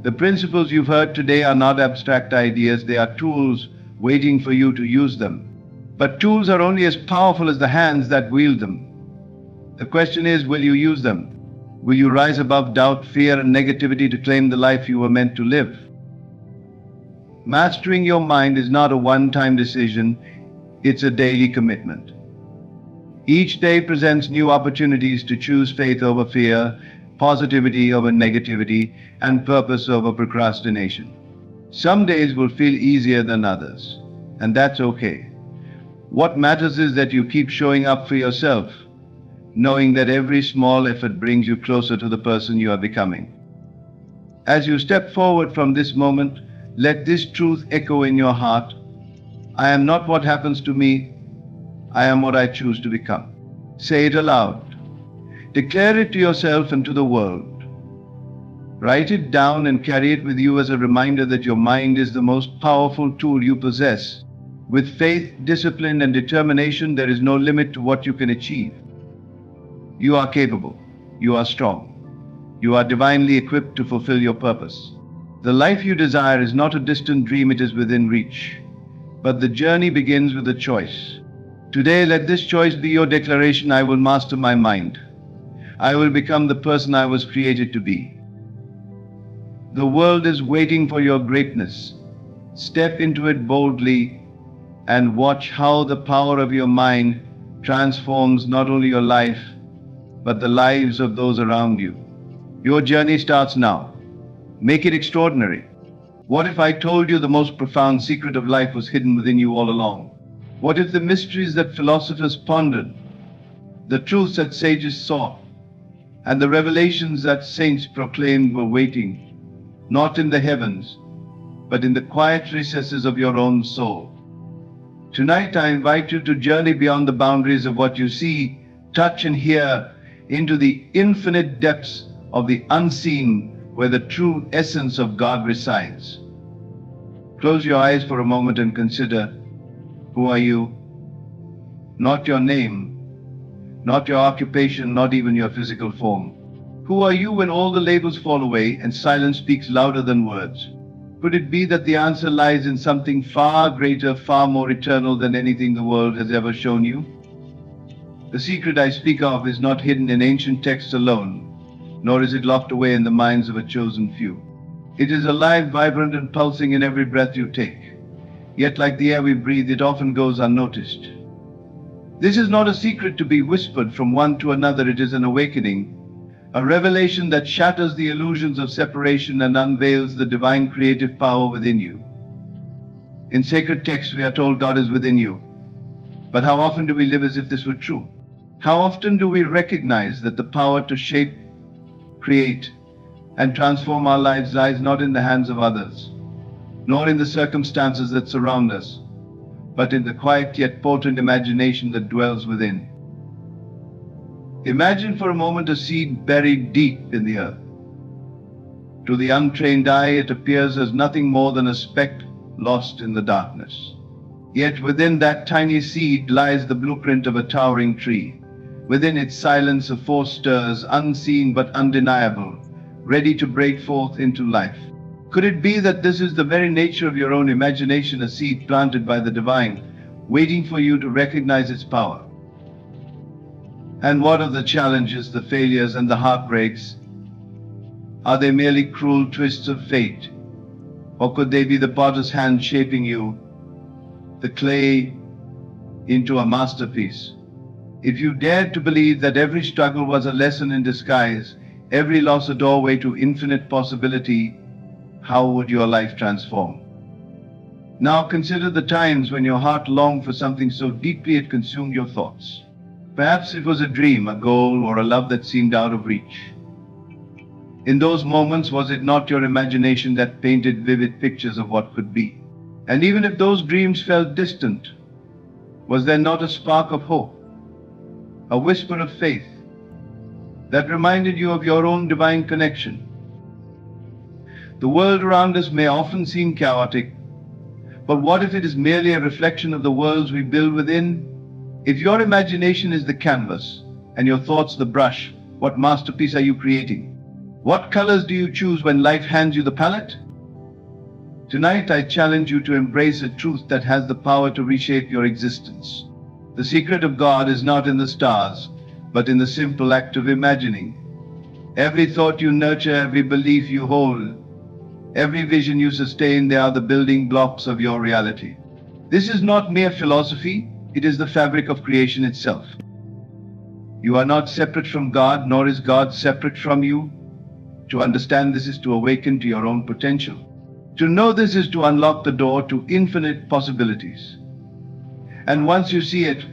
The principles you've heard today are not abstract ideas, they are tools waiting for you to use them. But tools are only as powerful as the hands that wield them. The question is, will you use them? Will you rise above doubt, fear, and negativity to claim the life you were meant to live? Mastering your mind is not a one-time decision, it's a daily commitment. Each day presents new opportunities to choose faith over fear, positivity over negativity, and purpose over procrastination. Some days will feel easier than others, and that's okay. What matters is that you keep showing up for yourself, knowing that every small effort brings you closer to the person you are becoming. As you step forward from this moment, let this truth echo in your heart: I am not what happens to me, I am what I choose to become. Say it aloud. Declare it to yourself and to the world. Write it down and carry it with you as a reminder that your mind is the most powerful tool you possess. With faith, discipline, and determination, there is no limit to what you can achieve. You are capable. You are strong. You are divinely equipped to fulfill your purpose. The life you desire is not a distant dream, it is within reach. But the journey begins with a choice. Today, let this choice be your declaration: I will master my mind. I will become the person I was created to be. The world is waiting for your greatness. Step into it boldly and watch how the power of your mind transforms not only your life, but the lives of those around you. Your journey starts now. Make it extraordinary. What if I told you the most profound secret of life was hidden within you all along? What if the mysteries that philosophers pondered, the truths that sages sought, and the revelations that saints proclaimed were waiting, not in the heavens, but in the quiet recesses of your own soul? Tonight I invite you to journey beyond the boundaries of what you see, touch, and hear into the infinite depths of the unseen, where the true essence of God resides. Close your eyes for a moment and consider, who are you? Not your name, not your occupation, not even your physical form. Who are you when all the labels fall away and silence speaks louder than words? Could it be that the answer lies in something far greater, far more eternal than anything the world has ever shown you? The secret I speak of is not hidden in ancient texts alone, nor is it locked away in the minds of a chosen few. It is alive, vibrant, and pulsing in every breath you take. Yet, like the air we breathe, it often goes unnoticed. This is not a secret to be whispered from one to another. It is an awakening, a revelation that shatters the illusions of separation and unveils the divine creative power within you. In sacred texts, we are told God is within you. But how often do we live as if this were true? How often do we recognize that the power to shape, create, and transform our lives lies not in the hands of others, nor in the circumstances that surround us, but in the quiet yet potent imagination that dwells within? Imagine for a moment a seed buried deep in the earth. To the untrained eye, it appears as nothing more than a speck lost in the darkness. Yet within that tiny seed lies the blueprint of a towering tree. Within its silence, a force stirs, unseen but undeniable, ready to break forth into life. Could it be that this is the very nature of your own imagination, a seed planted by the divine, waiting for you to recognize its power? And what of the challenges, the failures, and the heartbreaks? Are they merely cruel twists of fate? Or could they be the potter's hand shaping you, the clay, into a masterpiece? If you dared to believe that every struggle was a lesson in disguise, every loss a doorway to infinite possibility, how would your life transform? Now consider the times when your heart longed for something so deeply it consumed your thoughts. Perhaps it was a dream, a goal, or a love that seemed out of reach. In those moments, was it not your imagination that painted vivid pictures of what could be? And even if those dreams felt distant, was there not a spark of hope, a whisper of faith, that reminded you of your own divine connection? The world around us may often seem chaotic, but what if it is merely a reflection of the worlds we build within? If your imagination is the canvas and your thoughts the brush, what masterpiece are you creating? What colors do you choose when life hands you the palette? Tonight I challenge you to embrace a truth that has the power to reshape your existence. The secret of God is not in the stars, but in the simple act of imagining. Every thought you nurture, every belief you hold, every vision you sustain, they are the building blocks of your reality. This is not mere philosophy, it is the fabric of creation itself. You are not separate from God, nor is God separate from you. To understand this is to awaken to your own potential. To know this is to unlock the door to infinite possibilities. And once you see it,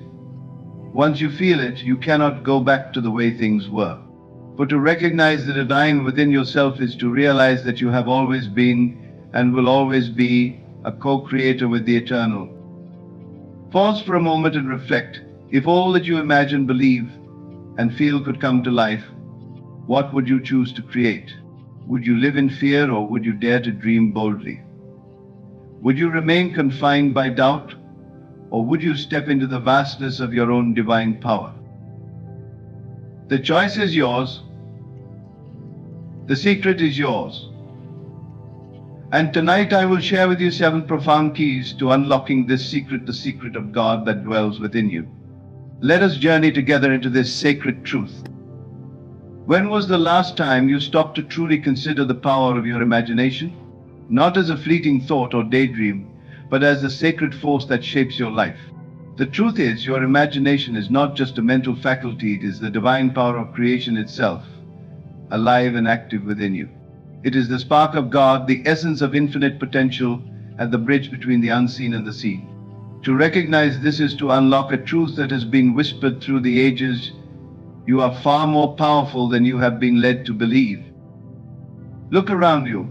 once you feel it, you cannot go back to the way things were. For to recognize the divine within yourself is to realize that you have always been and will always be a co-creator with the eternal. Pause for a moment and reflect. If all that you imagine, believe, and feel could come to life, what would you choose to create? Would you live in fear, or would you dare to dream boldly? Would you remain confined by doubt, or would you step into the vastness of your own divine power? The choice is yours. The secret is yours. And tonight I will share with you 7 profound keys to unlocking this secret, the secret of God that dwells within you. Let us journey together into this sacred truth. When was the last time you stopped to truly consider the power of your imagination? Not as a fleeting thought or daydream, but as the sacred force that shapes your life. The truth is, your imagination is not just a mental faculty, it is the divine power of creation itself, alive and active within you. It is the spark of God, the essence of infinite potential, and the bridge between the unseen and the seen. To recognize this is to unlock a truth that has been whispered through the ages. You are far more powerful than you have been led to believe. Look around you.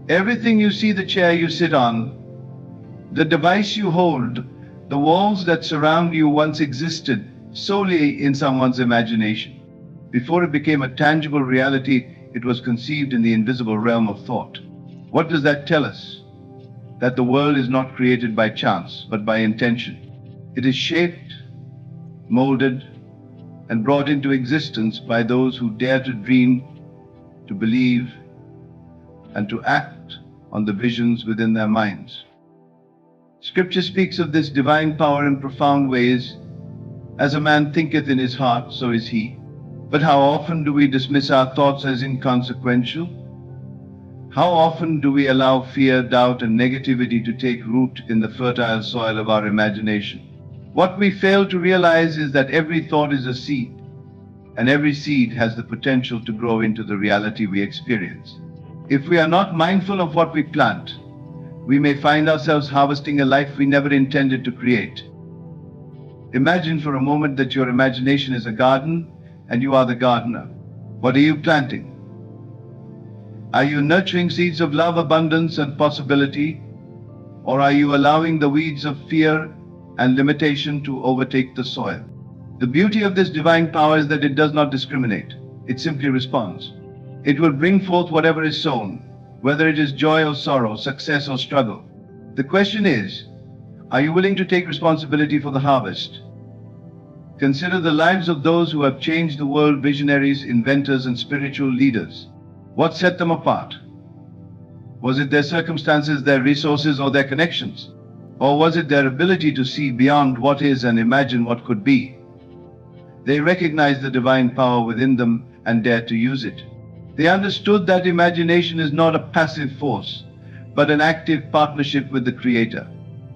Everything you see, the chair you sit on, the device you hold, the walls that surround you once existed solely in someone's imagination. Before it became a tangible reality, it was conceived in the invisible realm of thought. What does that tell us? That the world is not created by chance, but by intention. It is shaped, molded, and brought into existence by those who dare to dream, to believe, and to act on the visions within their minds. Scripture speaks of this divine power in profound ways. As a man thinketh in his heart, so is he. But how often do we dismiss our thoughts as inconsequential? How often do we allow fear, doubt, and negativity to take root in the fertile soil of our imagination? What we fail to realize is that every thought is a seed, and every seed has the potential to grow into the reality we experience. If we are not mindful of what we plant, we may find ourselves harvesting a life we never intended to create. Imagine for a moment that your imagination is a garden and you are the gardener. What are you planting? Are you nurturing seeds of love, abundance, and possibility? Or are you allowing the weeds of fear and limitation to overtake the soil? The beauty of this divine power is that it does not discriminate. It simply responds. It will bring forth whatever is sown, whether it is joy or sorrow, success or struggle. The question is, are you willing to take responsibility for the harvest? Consider the lives of those who have changed the world, visionaries, inventors, and spiritual leaders. What set them apart? Was it their circumstances, their resources, or their connections? Or was it their ability to see beyond what is and imagine what could be? They recognized the divine power within them and dared to use it. They understood that imagination is not a passive force, but an active partnership with the Creator.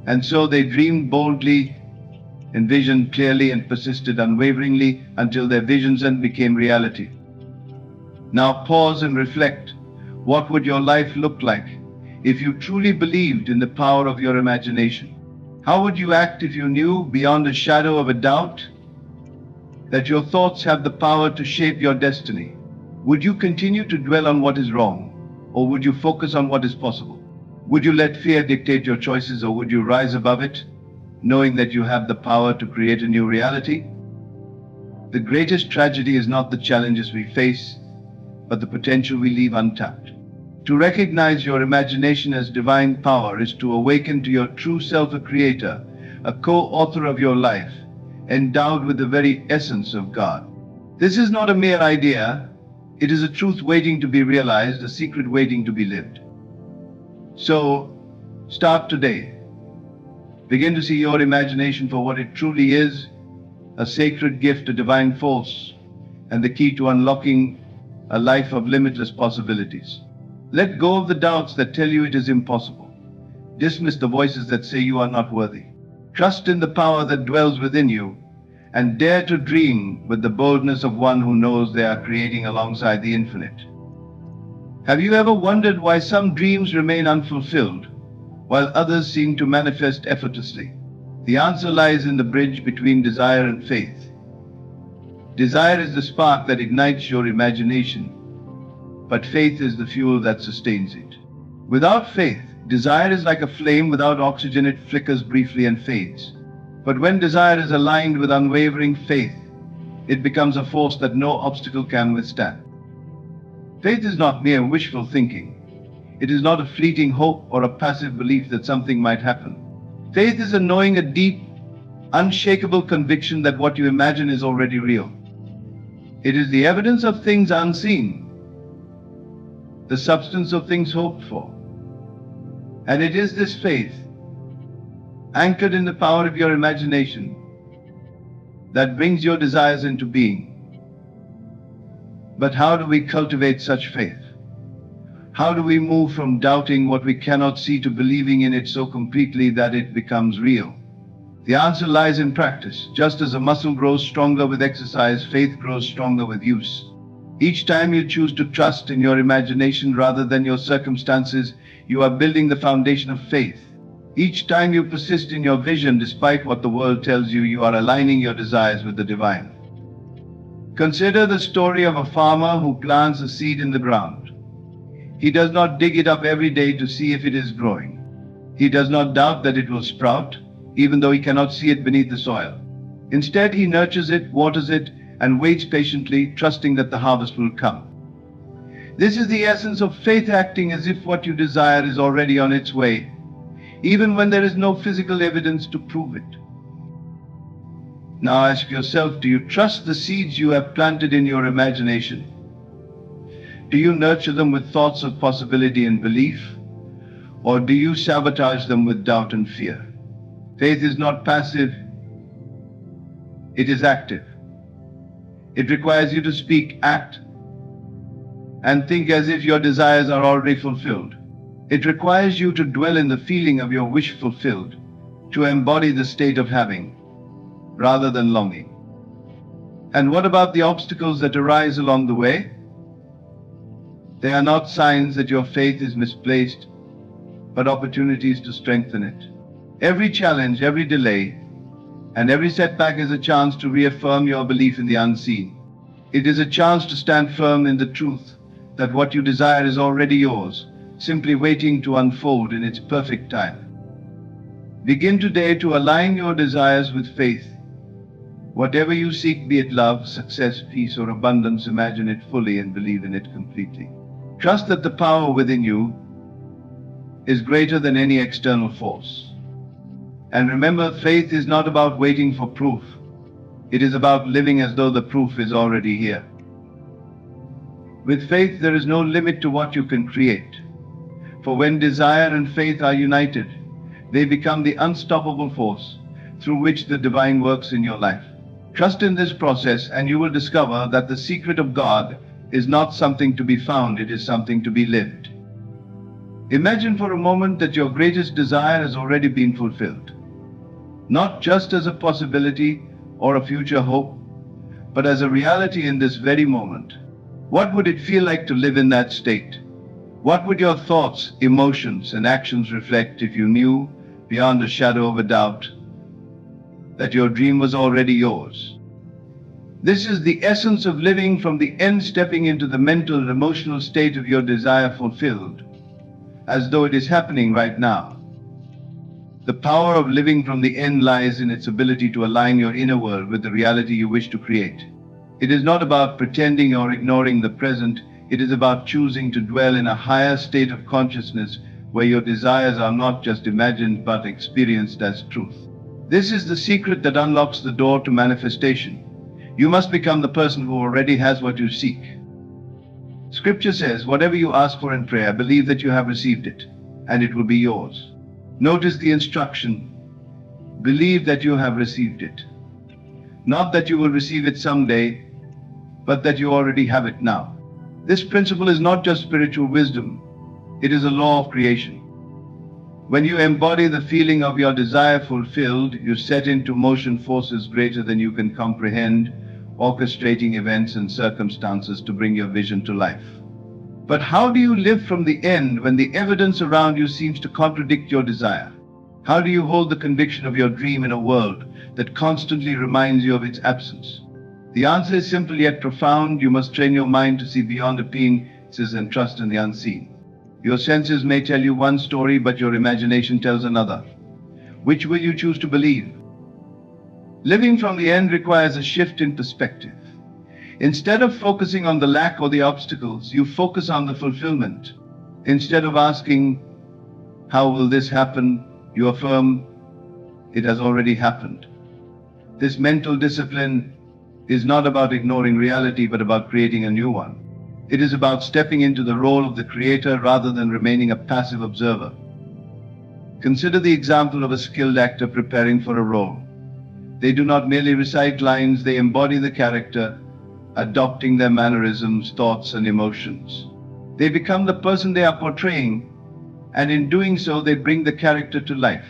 And so they dreamed boldly, envisioned clearly, and persisted unwaveringly until their visions then became reality. Now pause and reflect. What would your life look like if you truly believed in the power of your imagination? How would you act if you knew beyond a shadow of a doubt that your thoughts have the power to shape your destiny? Would you continue to dwell on what is wrong, or would you focus on what is possible? Would you let fear dictate your choices, or would you rise above it, knowing that you have the power to create a new reality? The greatest tragedy is not the challenges we face, but the potential we leave untapped. To recognize your imagination as divine power is to awaken to your true self, a creator, a co-author of your life, endowed with the very essence of God. This is not a mere idea. It is a truth waiting to be realized, a secret waiting to be lived. So, start today. Begin to see your imagination for what it truly is, a sacred gift, a divine force, and the key to unlocking a life of limitless possibilities. Let go of the doubts that tell you it is impossible. Dismiss the voices that say you are not worthy. Trust in the power that dwells within you, and dare to dream with the boldness of one who knows they are creating alongside the infinite. Have you ever wondered why some dreams remain unfulfilled, while others seem to manifest effortlessly? The answer lies in the bridge between desire and faith. Desire is the spark that ignites your imagination, but faith is the fuel that sustains it. Without faith, desire is like a flame without oxygen. It flickers briefly and fades. But when desire is aligned with unwavering faith, it becomes a force that no obstacle can withstand. Faith is not mere wishful thinking. It is not a fleeting hope or a passive belief that something might happen. Faith is a knowing, a deep, unshakable conviction that what you imagine is already real. It is the evidence of things unseen, the substance of things hoped for. And it is this faith, anchored in the power of your imagination, that brings your desires into being. But how do we cultivate such faith? How do we move from doubting what we cannot see to believing in it so completely that it becomes real? The answer lies in practice. Just as a muscle grows stronger with exercise, faith grows stronger with use. Each time you choose to trust in your imagination rather than your circumstances, you are building the foundation of faith. Each time you persist in your vision despite what the world tells you, you are aligning your desires with the divine. Consider the story of a farmer who plants a seed in the ground. He does not dig it up every day to see if it is growing. He does not doubt that it will sprout, even though he cannot see it beneath the soil. Instead, he nurtures it, waters it, and waits patiently, trusting that the harvest will come. This is the essence of faith, acting as if what you desire is already on its way, even when there is no physical evidence to prove it. Now ask yourself, do you trust the seeds you have planted in your imagination? Do you nurture them with thoughts of possibility and belief? Or do you sabotage them with doubt and fear? Faith is not passive, it is active. It requires you to speak, act, and think as if your desires are already fulfilled. It requires you to dwell in the feeling of your wish fulfilled, to embody the state of having, rather than longing. And what about the obstacles that arise along the way? They are not signs that your faith is misplaced, but opportunities to strengthen it. Every challenge, every delay, and every setback is a chance to reaffirm your belief in the unseen. It is a chance to stand firm in the truth that what you desire is already yours, simply waiting to unfold in its perfect time. Begin today to align your desires with faith. Whatever you seek, be it love, success, peace, or abundance, imagine it fully and believe in it completely. Trust that the power within you is greater than any external force. And remember, faith is not about waiting for proof. It is about living as though the proof is already here. With faith, there is no limit to what you can create. For when desire and faith are united, they become the unstoppable force through which the divine works in your life. Trust in this process and you will discover that the secret of God is not something to be found, it is something to be lived. Imagine for a moment that your greatest desire has already been fulfilled. Not just as a possibility or a future hope, but as a reality in this very moment. What would it feel like to live in that state? What would your thoughts, emotions, and actions reflect if you knew, beyond a shadow of a doubt, that your dream was already yours? This is the essence of living from the end, stepping into the mental and emotional state of your desire fulfilled, as though it is happening right now. The power of living from the end lies in its ability to align your inner world with the reality you wish to create. It is not about pretending or ignoring the present, it is about choosing to dwell in a higher state of consciousness where your desires are not just imagined but experienced as truth. This is the secret that unlocks the door to manifestation. You must become the person who already has what you seek. Scripture says, whatever you ask for in prayer, believe that you have received it, and it will be yours. Notice the instruction. Believe that you have received it. Not that you will receive it someday, but that you already have it now. This principle is not just spiritual wisdom, it is a law of creation. When you embody the feeling of your desire fulfilled, you set into motion forces greater than you can comprehend, orchestrating events and circumstances to bring your vision to life. But how do you live from the end when the evidence around you seems to contradict your desire? How do you hold the conviction of your dream in a world that constantly reminds you of its absence? The answer is simple yet profound. You must train your mind to see beyond appearances and trust in the unseen. Your senses may tell you one story, but your imagination tells another. Which will you choose to believe? Living from the end requires a shift in perspective. Instead of focusing on the lack or the obstacles, you focus on the fulfillment. Instead of asking, how will this happen, you affirm, it has already happened. This mental discipline is not about ignoring reality, but about creating a new one. It is about stepping into the role of the creator rather than remaining a passive observer. Consider the example of a skilled actor preparing for a role. They do not merely recite lines, they embody the character, adopting their mannerisms, thoughts, and emotions. They become the person they are portraying, and in doing so, they bring the character to life.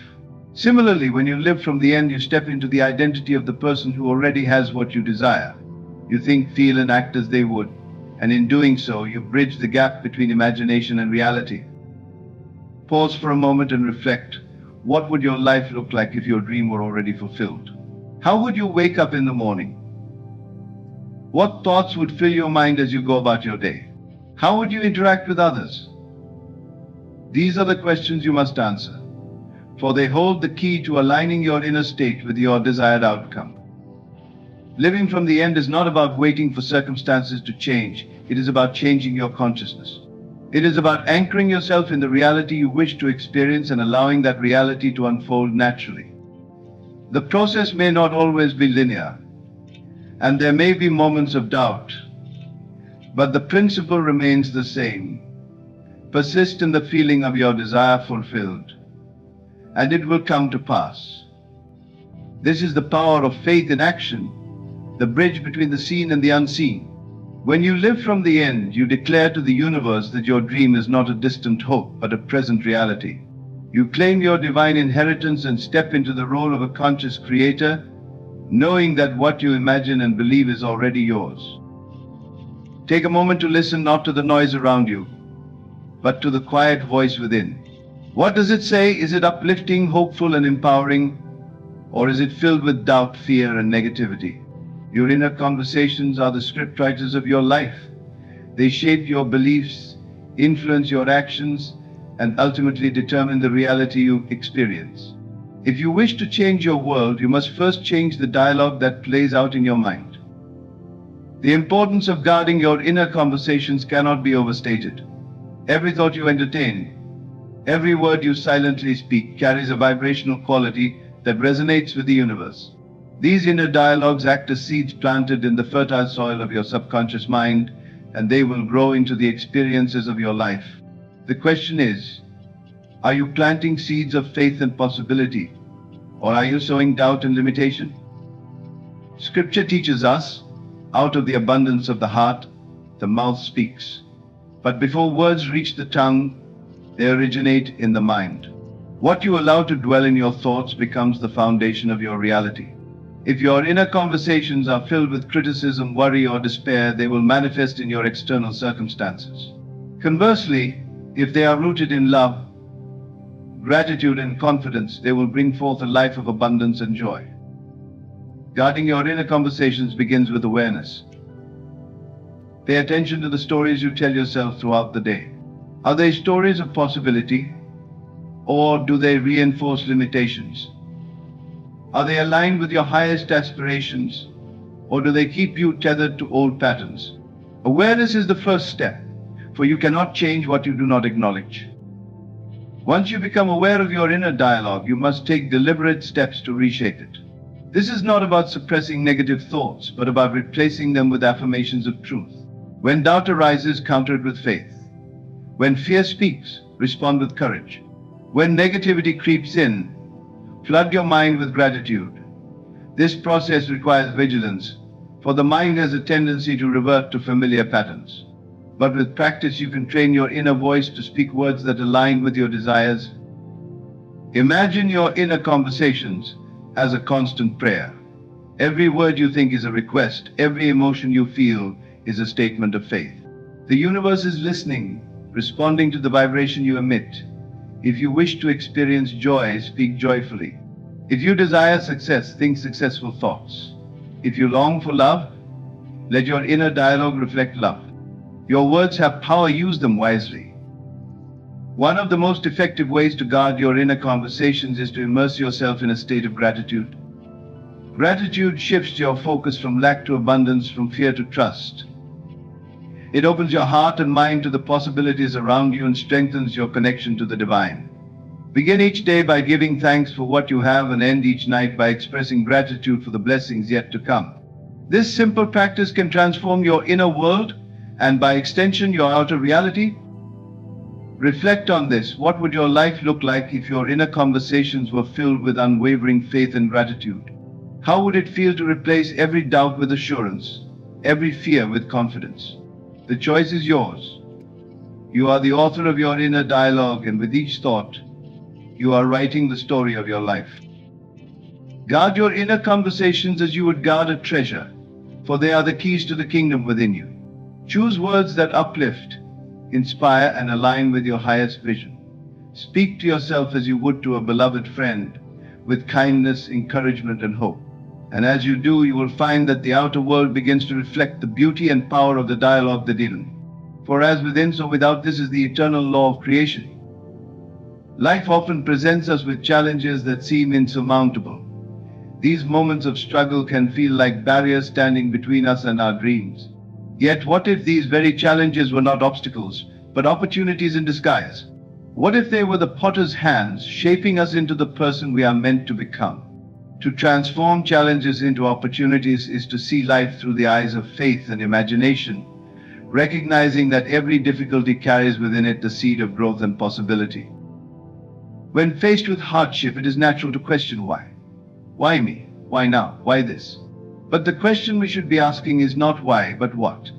Similarly, when you live from the end, you step into the identity of the person who already has what you desire. You think, feel, and act as they would, and in doing so, you bridge the gap between imagination and reality. Pause for a moment and reflect. What would your life look like if your dream were already fulfilled? How would you wake up in the morning? What thoughts would fill your mind as you go about your day? How would you interact with others? These are the questions you must answer, for they hold the key to aligning your inner state with your desired outcome. Living from the end is not about waiting for circumstances to change. It is about changing your consciousness. It is about anchoring yourself in the reality you wish to experience and allowing that reality to unfold naturally. The process may not always be linear, and there may be moments of doubt, but the principle remains the same. Persist in the feeling of your desire fulfilled, and it will come to pass. This is the power of faith in action, the bridge between the seen and the unseen. When you live from the end, you declare to the universe that your dream is not a distant hope, but a present reality. You claim your divine inheritance and step into the role of a conscious creator, knowing that what you imagine and believe is already yours. Take a moment to listen not to the noise around you, but to the quiet voice within. What does it say? Is it uplifting, hopeful, and empowering? Or is it filled with doubt, fear, and negativity? Your inner conversations are the scriptwriters of your life. They shape your beliefs, influence your actions, and ultimately determine the reality you experience. If you wish to change your world, you must first change the dialogue that plays out in your mind. The importance of guarding your inner conversations cannot be overstated. Every thought you entertain, every word you silently speak carries a vibrational quality that resonates with the universe. These inner dialogues act as seeds planted in the fertile soil of your subconscious mind, and they will grow into the experiences of your life. The question is, are you planting seeds of faith and possibility, or are you sowing doubt and limitation? Scripture teaches us, out of the abundance of the heart, the mouth speaks. But before words reach the tongue, they originate in the mind. What you allow to dwell in your thoughts becomes the foundation of your reality. If your inner conversations are filled with criticism, worry, or despair, they will manifest in your external circumstances. Conversely, if they are rooted in love, gratitude, and confidence, they will bring forth a life of abundance and joy. Guarding your inner conversations begins with awareness. Pay attention to the stories you tell yourself throughout the day. Are they stories of possibility, or do they reinforce limitations? Are they aligned with your highest aspirations, or do they keep you tethered to old patterns? Awareness is the first step, for you cannot change what you do not acknowledge. Once you become aware of your inner dialogue, you must take deliberate steps to reshape it. This is not about suppressing negative thoughts, but about replacing them with affirmations of truth. When doubt arises, counter it with faith. When fear speaks, respond with courage. When negativity creeps in, flood your mind with gratitude. This process requires vigilance, for the mind has a tendency to revert to familiar patterns. But with practice, you can train your inner voice to speak words that align with your desires. Imagine your inner conversations as a constant prayer. Every word you think is a request. Every emotion you feel is a statement of faith. The universe is listening, responding to the vibration you emit. If you wish to experience joy, speak joyfully. If you desire success, think successful thoughts. If you long for love, let your inner dialogue reflect love. Your words have power, use them wisely. One of the most effective ways to guard your inner conversations is to immerse yourself in a state of gratitude. Gratitude shifts your focus from lack to abundance, from fear to trust. It opens your heart and mind to the possibilities around you and strengthens your connection to the divine. Begin each day by giving thanks for what you have and end each night by expressing gratitude for the blessings yet to come. This simple practice can transform your inner world and by extension your outer reality. Reflect on this. What would your life look like if your inner conversations were filled with unwavering faith and gratitude? How would it feel to replace every doubt with assurance, every fear with confidence? The choice is yours. You are the author of your inner dialogue, and with each thought, you are writing the story of your life. Guard your inner conversations as you would guard a treasure, for they are the keys to the kingdom within you. Choose words that uplift, inspire, and align with your highest vision. Speak to yourself as you would to a beloved friend, with kindness, encouragement, and hope. And as you do, you will find that the outer world begins to reflect the beauty and power of the dialogue, the deepen. For as within, so without, this is the eternal law of creation. Life often presents us with challenges that seem insurmountable. These moments of struggle can feel like barriers standing between us and our dreams. Yet, what if these very challenges were not obstacles, but opportunities in disguise? What if they were the potter's hands shaping us into the person we are meant to become? To transform challenges into opportunities is to see life through the eyes of faith and imagination, recognizing that every difficulty carries within it the seed of growth and possibility. When faced with hardship, it is natural to question why. Why me? Why now? Why this? But the question we should be asking is not why, but what.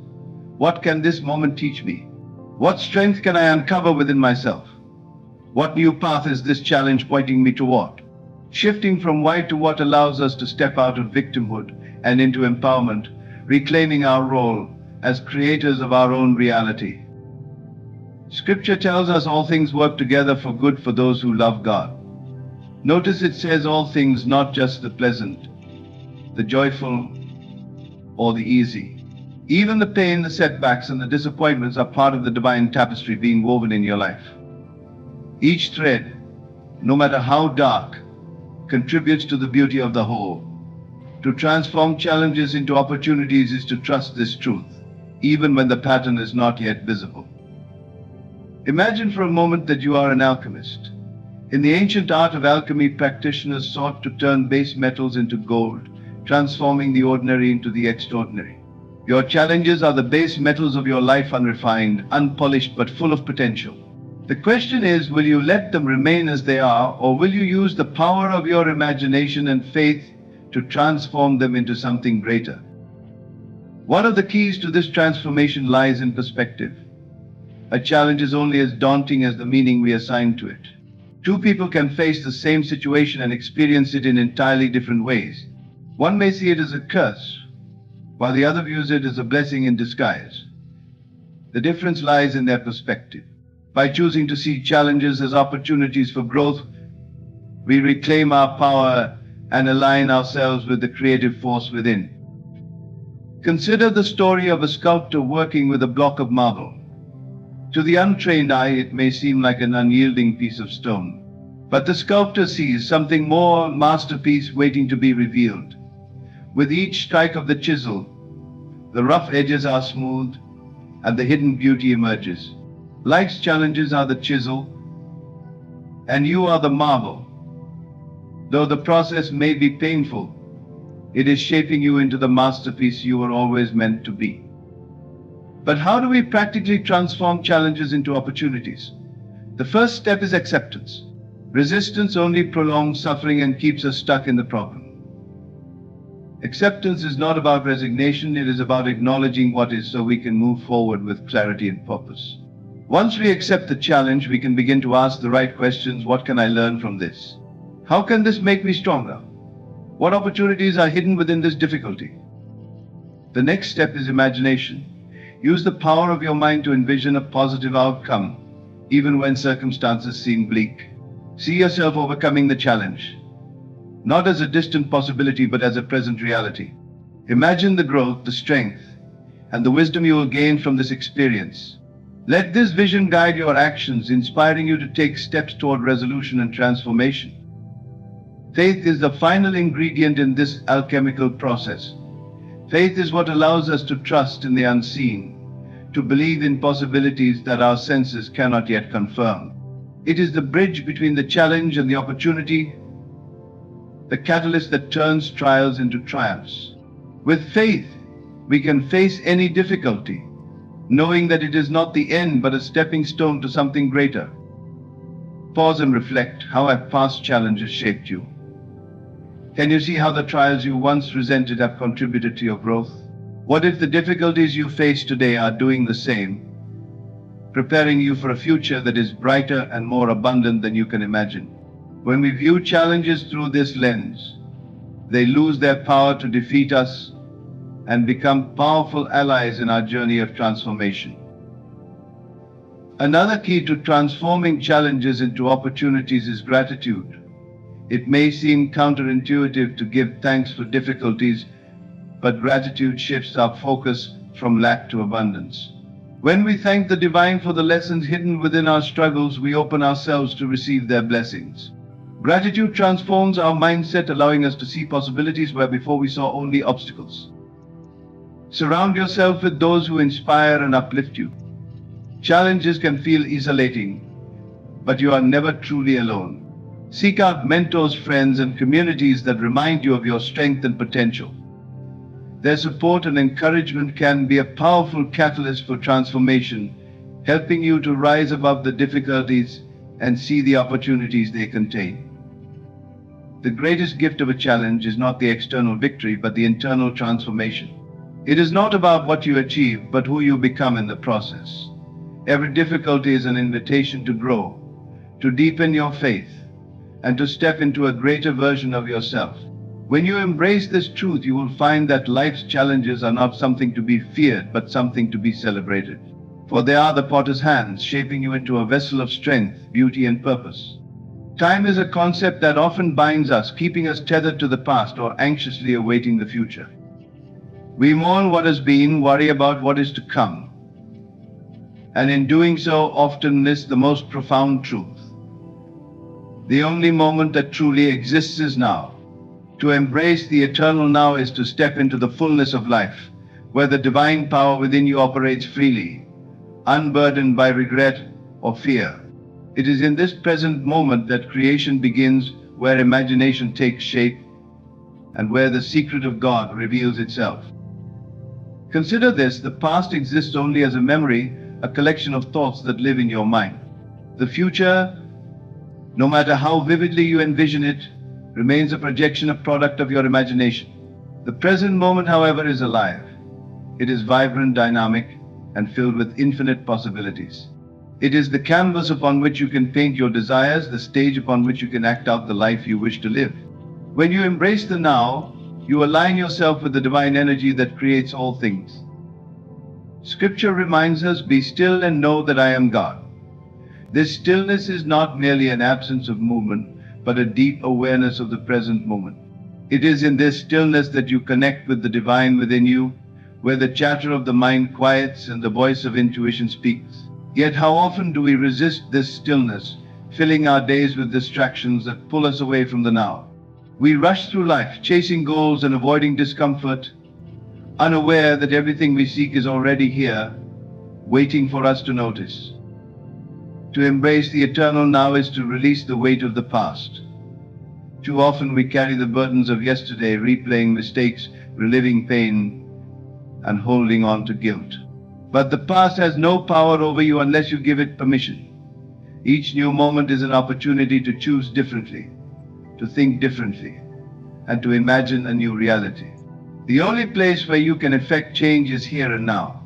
What can this moment teach me? What strength can I uncover within myself? What new path is this challenge pointing me toward? Shifting from why to what allows us to step out of victimhood and into empowerment, reclaiming our role as creators of our own reality. Scripture tells us all things work together for good for those who love God. Notice it says all things, not just the pleasant, the joyful, or the easy. Even the pain, the setbacks, and the disappointments are part of the divine tapestry being woven in your life. Each thread, no matter how dark, contributes to the beauty of the whole. To transform challenges into opportunities is to trust this truth, even when the pattern is not yet visible. Imagine for a moment that you are an alchemist. In the ancient art of alchemy, practitioners sought to turn base metals into gold, transforming the ordinary into the extraordinary. Your challenges are the base metals of your life, unrefined, unpolished, but full of potential. The question is, will you let them remain as they are, or will you use the power of your imagination and faith to transform them into something greater? One of the keys to this transformation lies in perspective. A challenge is only as daunting as the meaning we assign to it. Two people can face the same situation and experience it in entirely different ways. One may see it as a curse, while the other views it as a blessing in disguise. The difference lies in their perspective. By choosing to see challenges as opportunities for growth, we reclaim our power and align ourselves with the creative force within. Consider the story of a sculptor working with a block of marble. To the untrained eye, it may seem like an unyielding piece of stone. But the sculptor sees something more, a masterpiece waiting to be revealed. With each strike of the chisel, the rough edges are smoothed and the hidden beauty emerges. Life's challenges are the chisel, and you are the marble. Though the process may be painful, it is shaping you into the masterpiece you were always meant to be. But how do we practically transform challenges into opportunities? The first step is acceptance. Resistance only prolongs suffering and keeps us stuck in the problem. Acceptance is not about resignation, it is about acknowledging what is so we can move forward with clarity and purpose. Once we accept the challenge, we can begin to ask the right questions. What can I learn from this? How can this make me stronger? What opportunities are hidden within this difficulty? The next step is imagination. Use the power of your mind to envision a positive outcome, even when circumstances seem bleak. See yourself overcoming the challenge, not as a distant possibility, but as a present reality. Imagine the growth, the strength, and the wisdom you will gain from this experience. Let this vision guide your actions, inspiring you to take steps toward resolution and transformation. Faith is the final ingredient in this alchemical process. Faith is what allows us to trust in the unseen, to believe in possibilities that our senses cannot yet confirm. It is the bridge between the challenge and the opportunity, the catalyst that turns trials into triumphs. With faith, we can face any difficulty, knowing that it is not the end but a stepping stone to something greater. Pause and reflect. How have past challenges shaped you? Can you see how the trials you once resented have contributed to your growth? What if the difficulties you face today are doing the same, preparing you for a future that is brighter and more abundant than you can imagine? When we view challenges through this lens, they lose their power to defeat us and become powerful allies in our journey of transformation. Another key to transforming challenges into opportunities is gratitude. It may seem counterintuitive to give thanks for difficulties, but gratitude shifts our focus from lack to abundance. When we thank the divine for the lessons hidden within our struggles, we open ourselves to receive their blessings. Gratitude transforms our mindset, allowing us to see possibilities where before we saw only obstacles. Surround yourself with those who inspire and uplift you. Challenges can feel isolating, but you are never truly alone. Seek out mentors, friends, and communities that remind you of your strength and potential. Their support and encouragement can be a powerful catalyst for transformation, helping you to rise above the difficulties and see the opportunities they contain. The greatest gift of a challenge is not the external victory, but the internal transformation. It is not about what you achieve, but who you become in the process. Every difficulty is an invitation to grow, to deepen your faith, and to step into a greater version of yourself. When you embrace this truth, you will find that life's challenges are not something to be feared, but something to be celebrated. For they are the potter's hands, shaping you into a vessel of strength, beauty, and purpose. Time is a concept that often binds us, keeping us tethered to the past or anxiously awaiting the future. We mourn what has been, worry about what is to come, and in doing so often miss the most profound truth. The only moment that truly exists is now. To embrace the eternal now is to step into the fullness of life, where the divine power within you operates freely, unburdened by regret or fear. It is in this present moment that creation begins, where imagination takes shape, and where the secret of God reveals itself. Consider this: the past exists only as a memory, a collection of thoughts that live in your mind. The future, no matter how vividly you envision it, remains a projection, a product of your imagination. The present moment, however, is alive. It is vibrant, dynamic, and filled with infinite possibilities. It is the canvas upon which you can paint your desires, the stage upon which you can act out the life you wish to live. When you embrace the now, you align yourself with the divine energy that creates all things. Scripture reminds us, "Be still and know that I am God." This stillness is not merely an absence of movement, but a deep awareness of the present moment. It is in this stillness that you connect with the divine within you, where the chatter of the mind quiets and the voice of intuition speaks. Yet how often do we resist this stillness, filling our days with distractions that pull us away from the now? We rush through life, chasing goals and avoiding discomfort, unaware that everything we seek is already here, waiting for us to notice. To embrace the eternal now is to release the weight of the past. Too often we carry the burdens of yesterday, replaying mistakes, reliving pain, and holding on to guilt. But the past has no power over you unless you give it permission. Each new moment is an opportunity to choose differently, to think differently, and to imagine a new reality. The only place where you can effect change is here and now.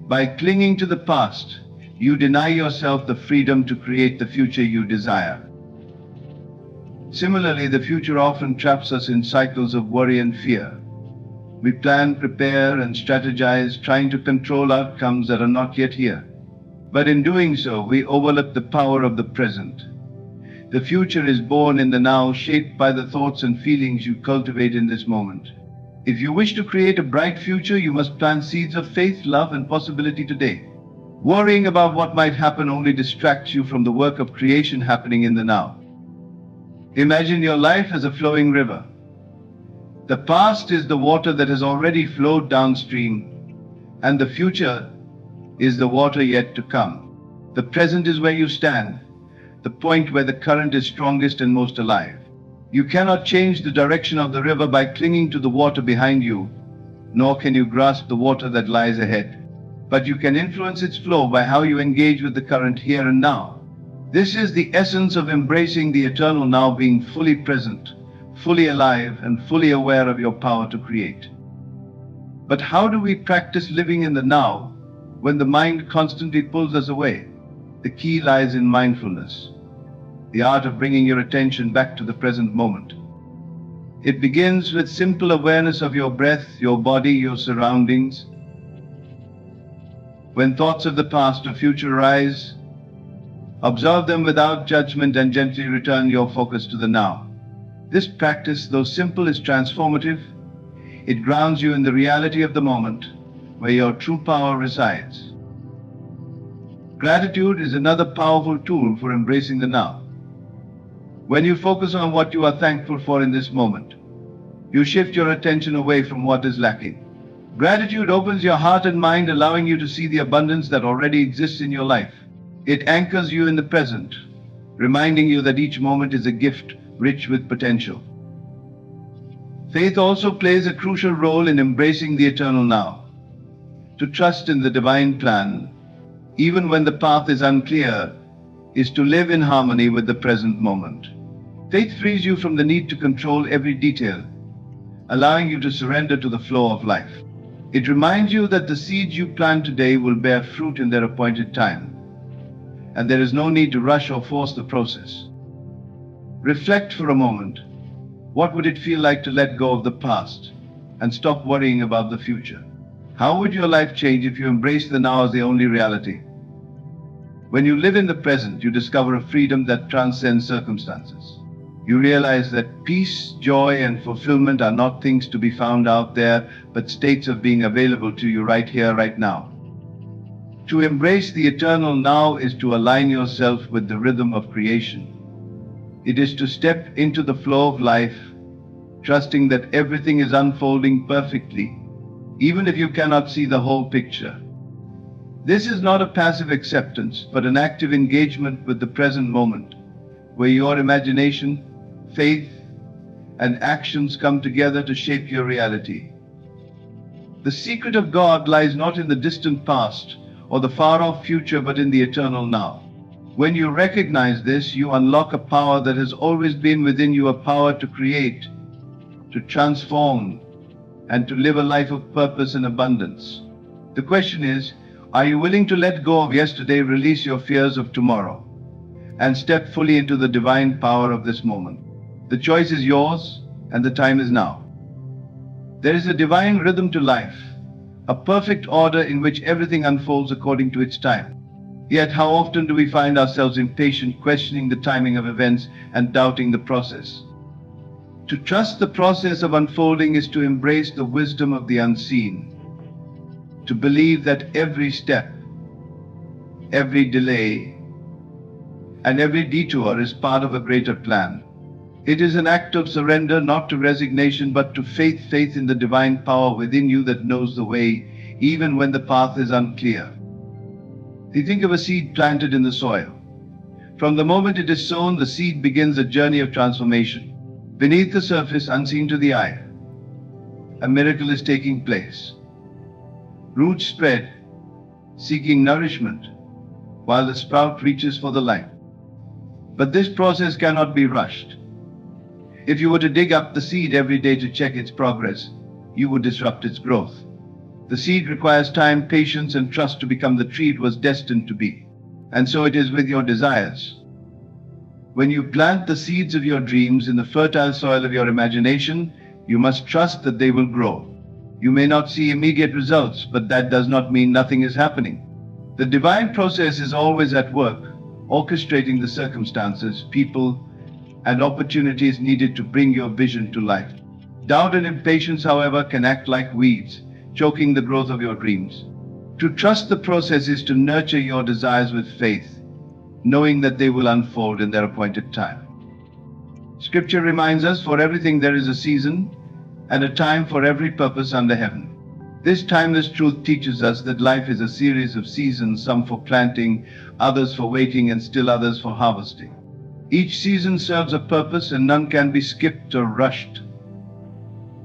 By clinging to the past, you deny yourself the freedom to create the future you desire. Similarly, the future often traps us in cycles of worry and fear. We plan, prepare, and strategize, trying to control outcomes that are not yet here. But in doing so, we overlook the power of the present. The future is born in the now, shaped by the thoughts and feelings you cultivate in this moment. If you wish to create a bright future, you must plant seeds of faith, love, and possibility today. Worrying about what might happen only distracts you from the work of creation happening in the now. Imagine your life as a flowing river. The past is the water that has already flowed downstream, and the future is the water yet to come. The present is where you stand, the point where the current is strongest and most alive. You cannot change the direction of the river by clinging to the water behind you, nor can you grasp the water that lies ahead. But you can influence its flow by how you engage with the current here and now. This is the essence of embracing the eternal now, being fully present, fully alive, and fully aware of your power to create. But how do we practice living in the now when the mind constantly pulls us away? The key lies in mindfulness, the art of bringing your attention back to the present moment. It begins with simple awareness of your breath, your body, your surroundings. When thoughts of the past or future arise, observe them without judgment and gently return your focus to the now. This practice, though simple, is transformative. It grounds you in the reality of the moment, where your true power resides. Gratitude is another powerful tool for embracing the now. When you focus on what you are thankful for in this moment, you shift your attention away from what is lacking. Gratitude opens your heart and mind, allowing you to see the abundance that already exists in your life. It anchors you in the present, reminding you that each moment is a gift rich with potential. Faith also plays a crucial role in embracing the eternal now. To trust in the divine plan, even when the path is unclear, is to live in harmony with the present moment. Faith frees you from the need to control every detail, allowing you to surrender to the flow of life. It reminds you that the seeds you plant today will bear fruit in their appointed time, and there is no need to rush or force the process. Reflect for a moment. What would it feel like to let go of the past and stop worrying about the future? How would your life change if you embraced the now as the only reality? When you live in the present, you discover a freedom that transcends circumstances. You realize that peace, joy, and fulfillment are not things to be found out there, but states of being available to you right here, right now. To embrace the eternal now is to align yourself with the rhythm of creation. It is to step into the flow of life, trusting that everything is unfolding perfectly, even if you cannot see the whole picture. This is not a passive acceptance, but an active engagement with the present moment, where your imagination, faith, and actions come together to shape your reality. The secret of God lies not in the distant past or the far-off future, but in the eternal now. When you recognize this, you unlock a power that has always been within you, a power to create, to transform, and to live a life of purpose and abundance. The question is, are you willing to let go of yesterday, release your fears of tomorrow, and step fully into the divine power of this moment? The choice is yours, and the time is now. There is a divine rhythm to life, a perfect order in which everything unfolds according to its time. Yet how often do we find ourselves impatient, questioning the timing of events and doubting the process? To trust the process of unfolding is to embrace the wisdom of the unseen, to believe that every step, every delay, and every detour is part of a greater plan. It is an act of surrender, not to resignation, but to faith in the divine power within you that knows the way, even when the path is unclear. You think of a seed planted in the soil. From the moment it is sown, the seed begins a journey of transformation. Beneath the surface, unseen to the eye, a miracle is taking place. Roots spread, seeking nourishment, while the sprout reaches for the light. But this process cannot be rushed. If you were to dig up the seed every day to check its progress, you would disrupt its growth. The seed requires time, patience, and trust to become the tree it was destined to be. And so it is with your desires. When you plant the seeds of your dreams in the fertile soil of your imagination, you must trust that they will grow. You may not see immediate results, but that does not mean nothing is happening. The divine process is always at work, orchestrating the circumstances, people, and opportunities needed to bring your vision to life. Doubt and impatience, however, can act like weeds, choking the growth of your dreams. To trust the process is to nurture your desires with faith, knowing that they will unfold in their appointed time. Scripture reminds us, for everything there is a season and a time for every purpose under heaven. This timeless truth teaches us that life is a series of seasons, some for planting, others for waiting, and still others for harvesting. Each season serves a purpose, and none can be skipped or rushed.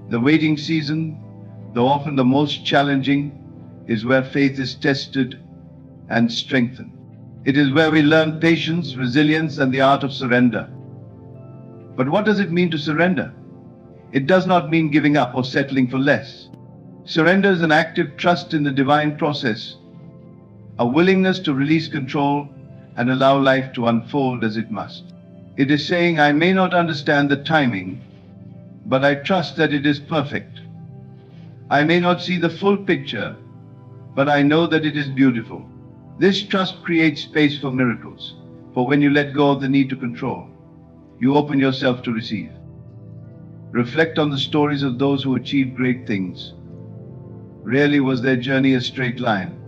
The waiting season, though often the most challenging, is where faith is tested and strengthened. It is where we learn patience, resilience, and the art of surrender. But what does it mean to surrender? It does not mean giving up or settling for less. Surrender is an active trust in the divine process, a willingness to release control and allow life to unfold as it must. It is saying, I may not understand the timing, but I trust that it is perfect. I may not see the full picture, but I know that it is beautiful. This trust creates space for miracles, for when you let go of the need to control, you open yourself to receive. Reflect on the stories of those who achieved great things. Rarely was their journey a straight line.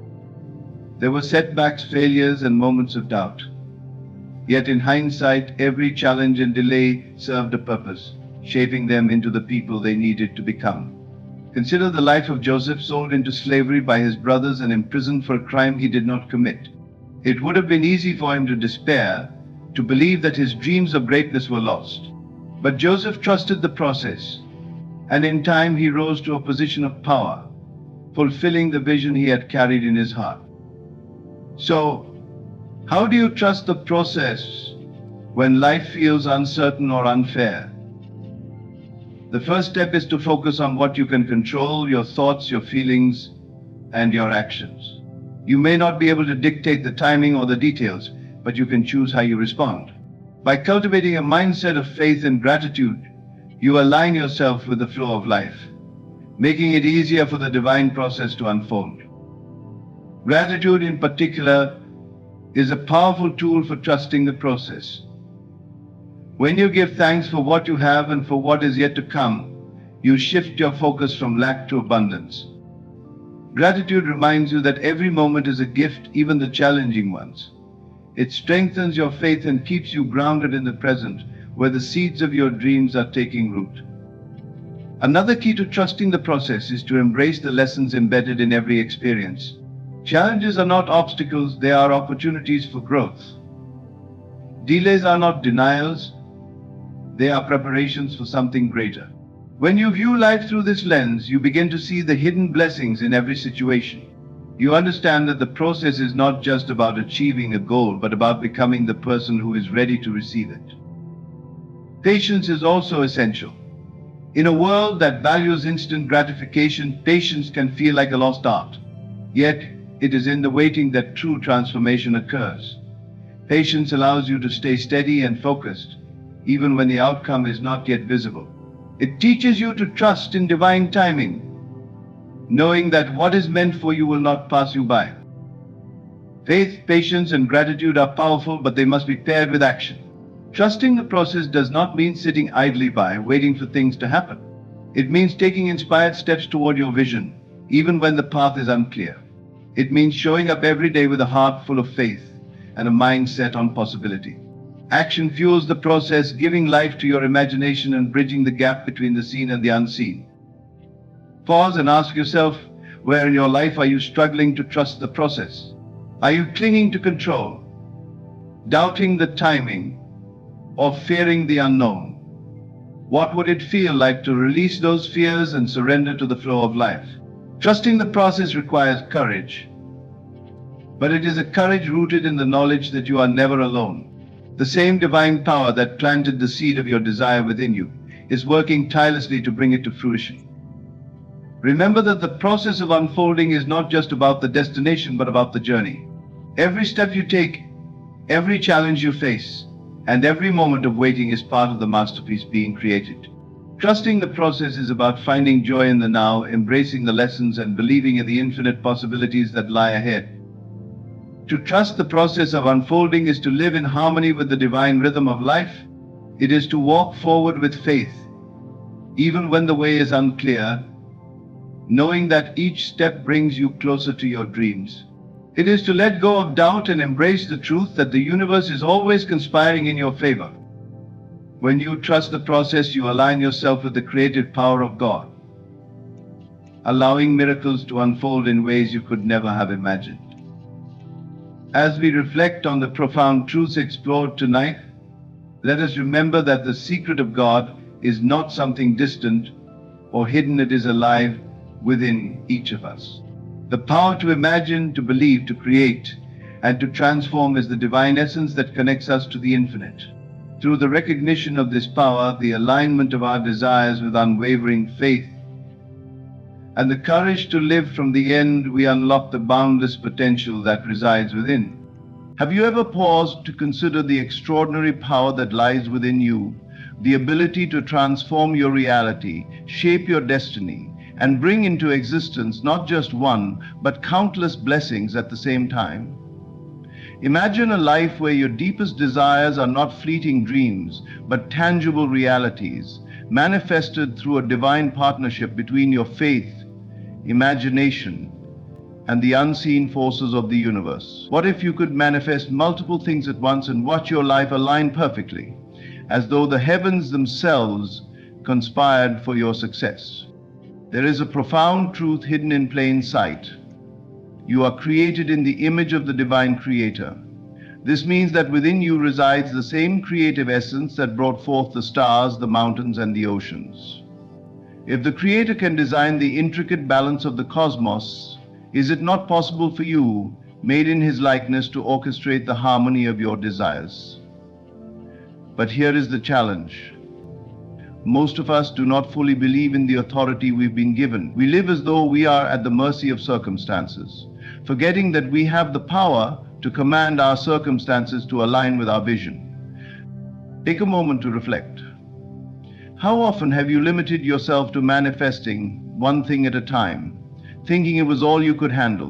There were setbacks, failures, and moments of doubt. Yet in hindsight, every challenge and delay served a purpose, shaping them into the people they needed to become. Consider the life of Joseph, sold into slavery by his brothers and imprisoned for a crime he did not commit. It would have been easy for him to despair, to believe that his dreams of greatness were lost. But Joseph trusted the process, and in time he rose to a position of power, fulfilling the vision he had carried in his heart. So, how do you trust the process when life feels uncertain or unfair? The first step is to focus on what you can control: your thoughts, your feelings, and your actions. You may not be able to dictate the timing or the details, but you can choose how you respond. By cultivating a mindset of faith and gratitude, you align yourself with the flow of life, making it easier for the divine process to unfold. Gratitude, in particular, is a powerful tool for trusting the process. When you give thanks for what you have and for what is yet to come, you shift your focus from lack to abundance. Gratitude reminds you that every moment is a gift, even the challenging ones. It strengthens your faith and keeps you grounded in the present, where the seeds of your dreams are taking root. Another key to trusting the process is to embrace the lessons embedded in every experience. Challenges are not obstacles, they are opportunities for growth. Delays are not denials, they are preparations for something greater. When you view life through this lens, you begin to see the hidden blessings in every situation. You understand that the process is not just about achieving a goal, but about becoming the person who is ready to receive it. Patience is also essential. In a world that values instant gratification, patience can feel like a lost art. Yet, it is in the waiting that true transformation occurs. Patience allows you to stay steady and focused, even when the outcome is not yet visible. It teaches you to trust in divine timing, knowing that what is meant for you will not pass you by. Faith, patience, and gratitude are powerful, but they must be paired with action. Trusting the process does not mean sitting idly by, waiting for things to happen. It means taking inspired steps toward your vision, even when the path is unclear. It means showing up every day with a heart full of faith and a mind set on possibility. Action fuels the process, giving life to your imagination and bridging the gap between the seen and the unseen. Pause and ask yourself, where in your life are you struggling to trust the process? Are you clinging to control, doubting the timing, or fearing the unknown? What would it feel like to release those fears and surrender to the flow of life? Trusting the process requires courage, but it is a courage rooted in the knowledge that you are never alone. The same divine power that planted the seed of your desire within you is working tirelessly to bring it to fruition. Remember that the process of unfolding is not just about the destination, but about the journey. Every step you take, every challenge you face, and every moment of waiting is part of the masterpiece being created. Trusting the process is about finding joy in the now, embracing the lessons, and believing in the infinite possibilities that lie ahead. To trust the process of unfolding is to live in harmony with the divine rhythm of life. It is to walk forward with faith, even when the way is unclear, knowing that each step brings you closer to your dreams. It is to let go of doubt and embrace the truth that the universe is always conspiring in your favor. When you trust the process, you align yourself with the creative power of God, allowing miracles to unfold in ways you could never have imagined. As we reflect on the profound truths explored tonight, let us remember that the secret of God is not something distant or hidden. It is alive within each of us. The power to imagine, to believe, to create, and to transform is the divine essence that connects us to the infinite. Through the recognition of this power, the alignment of our desires with unwavering faith, and the courage to live from the end, we unlock the boundless potential that resides within. Have you ever paused to consider the extraordinary power that lies within you, the ability to transform your reality, shape your destiny, and bring into existence not just one, but countless blessings at the same time? Imagine a life where your deepest desires are not fleeting dreams, but tangible realities, manifested through a divine partnership between your faith, imagination, and the unseen forces of the universe. What if you could manifest multiple things at once and watch your life align perfectly, as though the heavens themselves conspired for your success? There is a profound truth hidden in plain sight. You are created in the image of the divine creator. This means that within you resides the same creative essence that brought forth the stars, the mountains, and the oceans. If the creator can design the intricate balance of the cosmos, is it not possible for you, made in his likeness, to orchestrate the harmony of your desires? But here is the challenge. Most of us do not fully believe in the authority we've been given. We live as though we are at the mercy of circumstances, forgetting that we have the power to command our circumstances to align with our vision. Take a moment to reflect. How often have you limited yourself to manifesting one thing at a time, thinking it was all you could handle?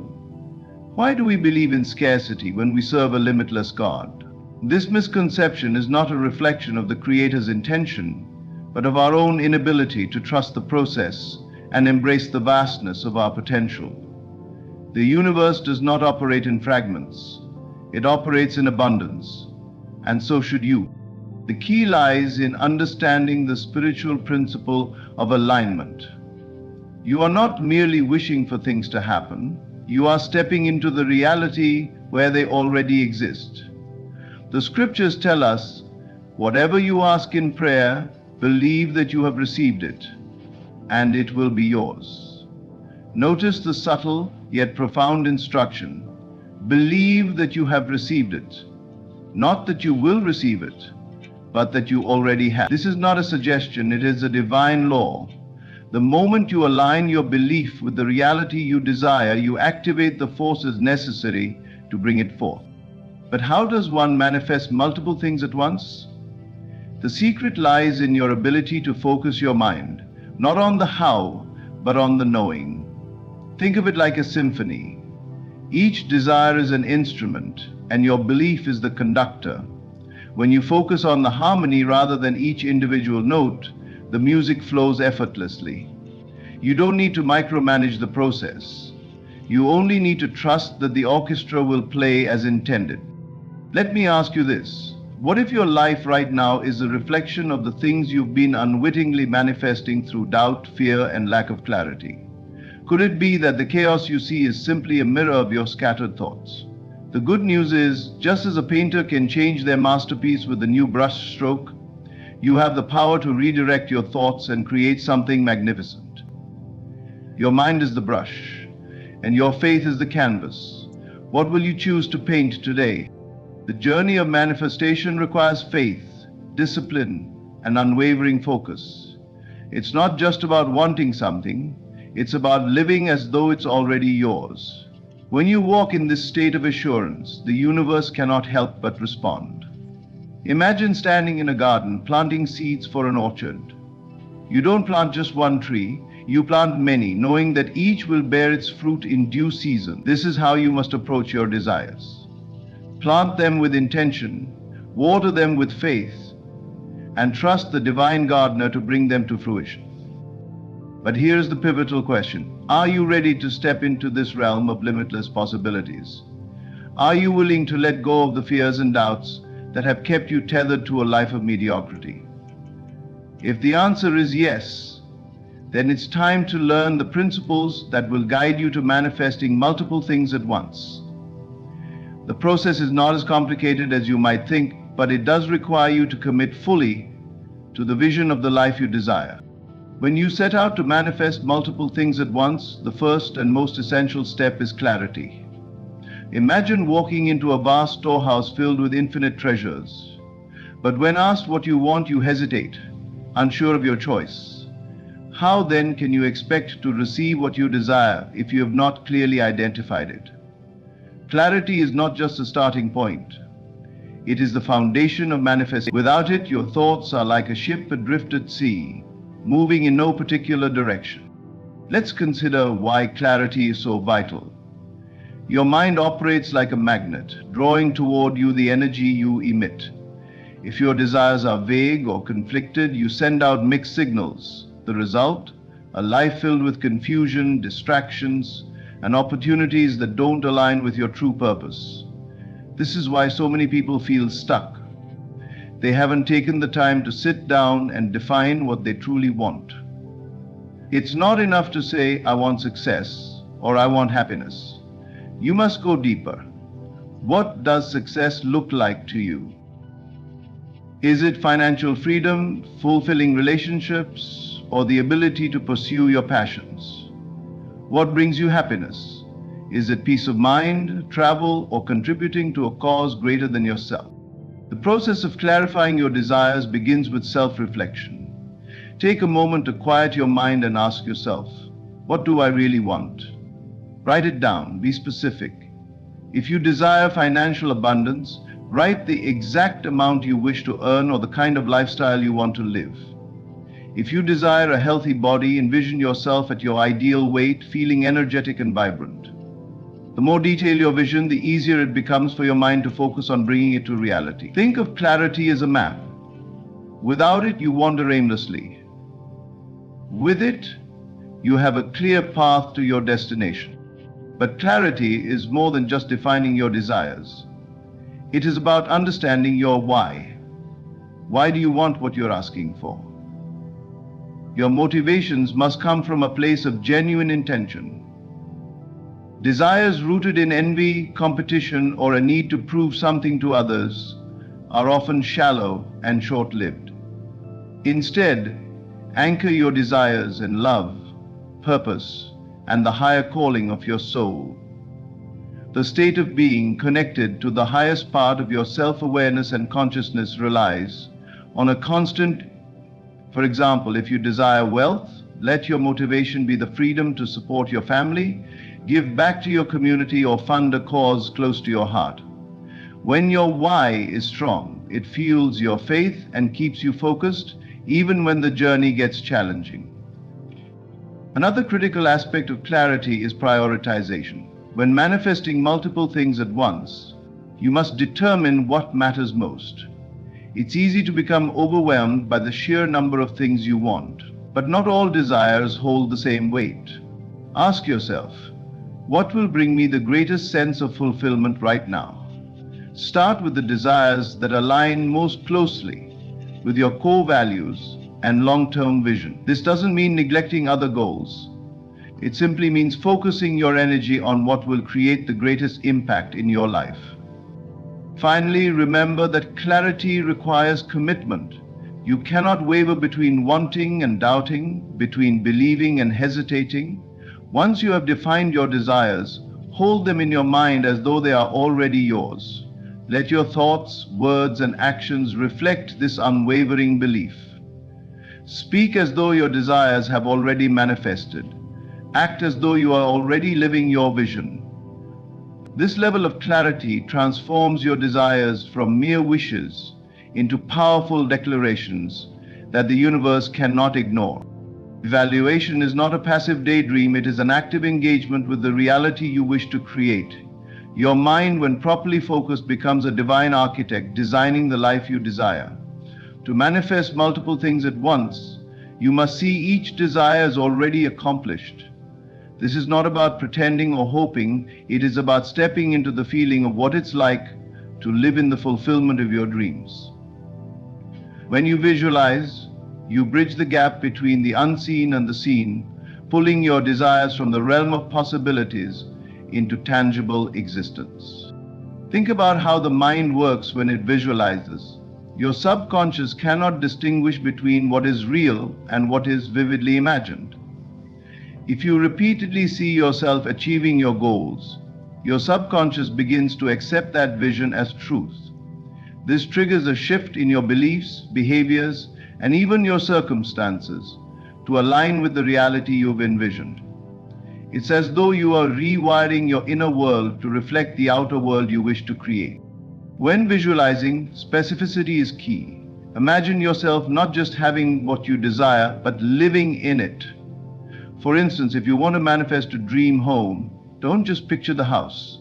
Why do we believe in scarcity when we serve a limitless God? This misconception is not a reflection of the Creator's intention, but of our own inability to trust the process and embrace the vastness of our potential. The universe does not operate in fragments. It operates in abundance, and so should you. The key lies in understanding the spiritual principle of alignment. You are not merely wishing for things to happen. You are stepping into the reality where they already exist. The scriptures tell us, whatever you ask in prayer, believe that you have received it, and it will be yours. Notice the subtle yet profound instruction. Believe that you have received it, not that you will receive it, but that you already have. This is not a suggestion, it is a divine law. The moment you align your belief with the reality you desire, you activate the forces necessary to bring it forth. But how does one manifest multiple things at once? The secret lies in your ability to focus your mind, not on the how, but on the knowing. Think of it like a symphony. Each desire is an instrument, and your belief is the conductor. When you focus on the harmony rather than each individual note, the music flows effortlessly. You don't need to micromanage the process. You only need to trust that the orchestra will play as intended. Let me ask you this. What if your life right now is a reflection of the things you've been unwittingly manifesting through doubt, fear, and lack of clarity? Could it be that the chaos you see is simply a mirror of your scattered thoughts? The good news is, just as a painter can change their masterpiece with a new brush stroke, you have the power to redirect your thoughts and create something magnificent. Your mind is the brush, and your faith is the canvas. What will you choose to paint today? The journey of manifestation requires faith, discipline, and unwavering focus. It's not just about wanting something, it's about living as though it's already yours. When you walk in this state of assurance, the universe cannot help but respond. Imagine standing in a garden, planting seeds for an orchard. You don't plant just one tree, you plant many, knowing that each will bear its fruit in due season. This is how you must approach your desires. Plant them with intention, water them with faith, and trust the divine gardener to bring them to fruition. But here's the pivotal question. Are you ready to step into this realm of limitless possibilities? Are you willing to let go of the fears and doubts that have kept you tethered to a life of mediocrity? If the answer is yes, then it's time to learn the principles that will guide you to manifesting multiple things at once. The process is not as complicated as you might think, but it does require you to commit fully to the vision of the life you desire. When you set out to manifest multiple things at once, the first and most essential step is clarity. Imagine walking into a vast storehouse filled with infinite treasures. But when asked what you want, you hesitate, unsure of your choice. How then can you expect to receive what you desire if you have not clearly identified it? Clarity is not just a starting point. It is the foundation of manifestation. Without it, your thoughts are like a ship adrift at sea, moving in no particular direction. Let's consider why clarity is so vital. Your mind operates like a magnet, drawing toward you the energy you emit. If your desires are vague or conflicted, you send out mixed signals. The result? A life filled with confusion, distractions, and opportunities that don't align with your true purpose. This is why so many people feel stuck. They haven't taken the time to sit down and define what they truly want. It's not enough to say, I want success or I want happiness. You must go deeper. What does success look like to you? Is it financial freedom, fulfilling relationships, or the ability to pursue your passions? What brings you happiness? Is it peace of mind, travel, or contributing to a cause greater than yourself? The process of clarifying your desires begins with self-reflection. Take a moment to quiet your mind and ask yourself, what do I really want? Write it down, be specific. If you desire financial abundance, write the exact amount you wish to earn or the kind of lifestyle you want to live. If you desire a healthy body, envision yourself at your ideal weight, feeling energetic and vibrant. The more detailed your vision, the easier it becomes for your mind to focus on bringing it to reality. Think of clarity as a map. Without it, you wander aimlessly. With it, you have a clear path to your destination. But clarity is more than just defining your desires. It is about understanding your why. Why do you want what you're asking for? Your motivations must come from a place of genuine intention. Desires rooted in envy, competition, or a need to prove something to others are often shallow and short-lived. Instead, anchor your desires in love, purpose, and the higher calling of your soul. The state of being connected to the highest part of your self-awareness and consciousness relies on a constant. For example, if you desire wealth, let your motivation be the freedom to support your family, give back to your community, or fund a cause close to your heart. When your why is strong, it fuels your faith and keeps you focused even when the journey gets challenging. Another critical aspect of clarity is prioritization. When manifesting multiple things at once, you must determine what matters most. It's easy to become overwhelmed by the sheer number of things you want, but not all desires hold the same weight. Ask yourself, what will bring me the greatest sense of fulfillment right now? Start with the desires that align most closely with your core values and long-term vision. This doesn't mean neglecting other goals. It simply means focusing your energy on what will create the greatest impact in your life. Finally, remember that clarity requires commitment. You cannot waver between wanting and doubting, between believing and hesitating. Once you have defined your desires, hold them in your mind as though they are already yours. Let your thoughts, words, and actions reflect this unwavering belief. Speak as though your desires have already manifested. Act as though you are already living your vision. This level of clarity transforms your desires from mere wishes into powerful declarations that the universe cannot ignore. Evaluation is not a passive daydream, it is an active engagement with the reality you wish to create. Your mind, when properly focused, becomes a divine architect designing the life you desire. To manifest multiple things at once, you must see each desire as already accomplished. This is not about pretending or hoping, it is about stepping into the feeling of what it's like to live in the fulfillment of your dreams. When you visualize, you bridge the gap between the unseen and the seen, pulling your desires from the realm of possibilities into tangible existence. Think about how the mind works when it visualizes. Your subconscious cannot distinguish between what is real and what is vividly imagined. If you repeatedly see yourself achieving your goals, your subconscious begins to accept that vision as truth. This triggers a shift in your beliefs, behaviors, and even your circumstances to align with the reality you've envisioned. It's as though you are rewiring your inner world to reflect the outer world you wish to create. When visualizing, specificity is key. Imagine yourself not just having what you desire, but living in it. For instance, if you want to manifest a dream home, don't just picture the house.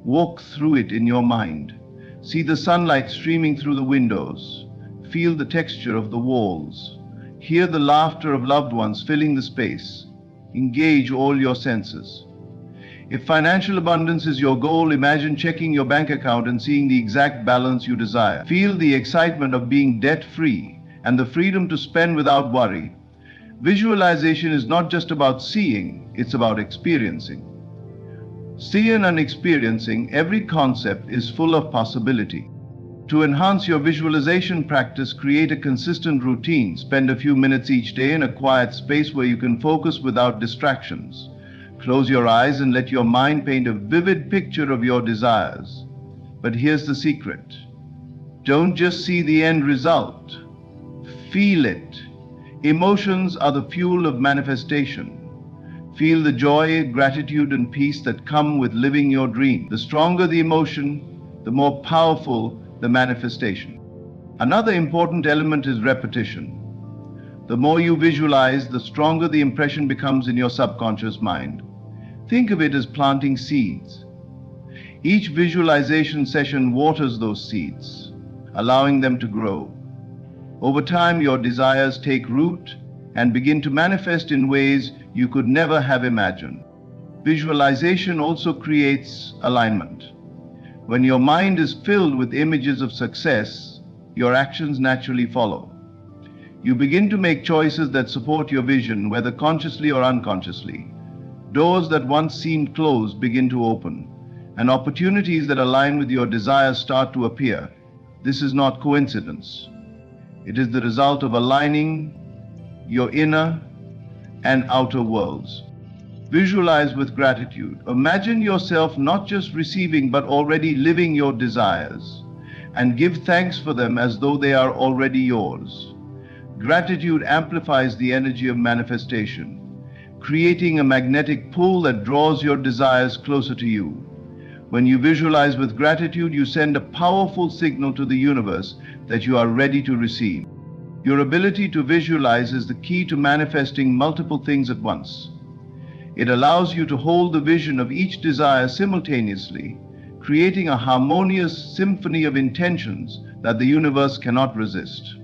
Walk through it in your mind. See the sunlight streaming through the windows. Feel the texture of the walls. Hear the laughter of loved ones filling the space. Engage all your senses. If financial abundance is your goal, imagine checking your bank account and seeing the exact balance you desire. Feel the excitement of being debt-free and the freedom to spend without worry. Visualization is not just about seeing, it's about experiencing. Seeing and experiencing every concept is full of possibility. To enhance your visualization practice, create a consistent routine. Spend a few minutes each day in a quiet space where you can focus without distractions. Close your eyes and let your mind paint a vivid picture of your desires. But here's the secret. Don't just see the end result. Feel it. Emotions are the fuel of manifestation. Feel the joy, gratitude, and peace that come with living your dream. The stronger the emotion, the more powerful the manifestation. Another important element is repetition. The more you visualize, the stronger the impression becomes in your subconscious mind. Think of it as planting seeds. Each visualization session waters those seeds, allowing them to grow. Over time, your desires take root and begin to manifest in ways you could never have imagined. Visualization also creates alignment. When your mind is filled with images of success, your actions naturally follow. You begin to make choices that support your vision, whether consciously or unconsciously. Doors that once seemed closed begin to open, and opportunities that align with your desires start to appear. This is not coincidence. It is the result of aligning your inner and outer worlds. Visualize with gratitude. Imagine yourself not just receiving but already living your desires, and give thanks for them as though they are already yours. Gratitude amplifies the energy of manifestation, creating a magnetic pull that draws your desires closer to you. When you visualize with gratitude, you send a powerful signal to the universe that you are ready to receive. Your ability to visualize is the key to manifesting multiple things at once. It allows you to hold the vision of each desire simultaneously, creating a harmonious symphony of intentions that the universe cannot resist.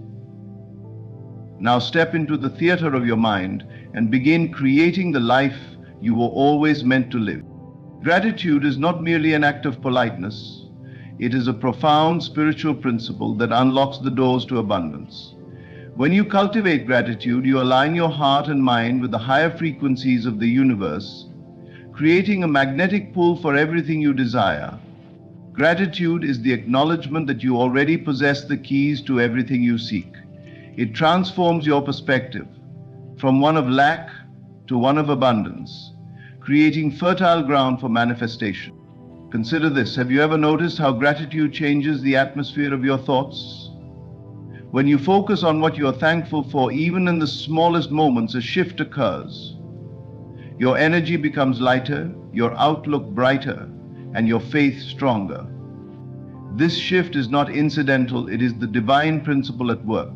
Now step into the theater of your mind and begin creating the life you were always meant to live. Gratitude is not merely an act of politeness. It is a profound spiritual principle that unlocks the doors to abundance. When you cultivate gratitude, you align your heart and mind with the higher frequencies of the universe, creating a magnetic pull for everything you desire. Gratitude is the acknowledgement that you already possess the keys to everything you seek. It transforms your perspective from one of lack to one of abundance, creating fertile ground for manifestation. Consider this. Have you ever noticed how gratitude changes the atmosphere of your thoughts? When you focus on what you are thankful for, even in the smallest moments, a shift occurs. Your energy becomes lighter, your outlook brighter, and your faith stronger. This shift is not incidental, it is the divine principle at work.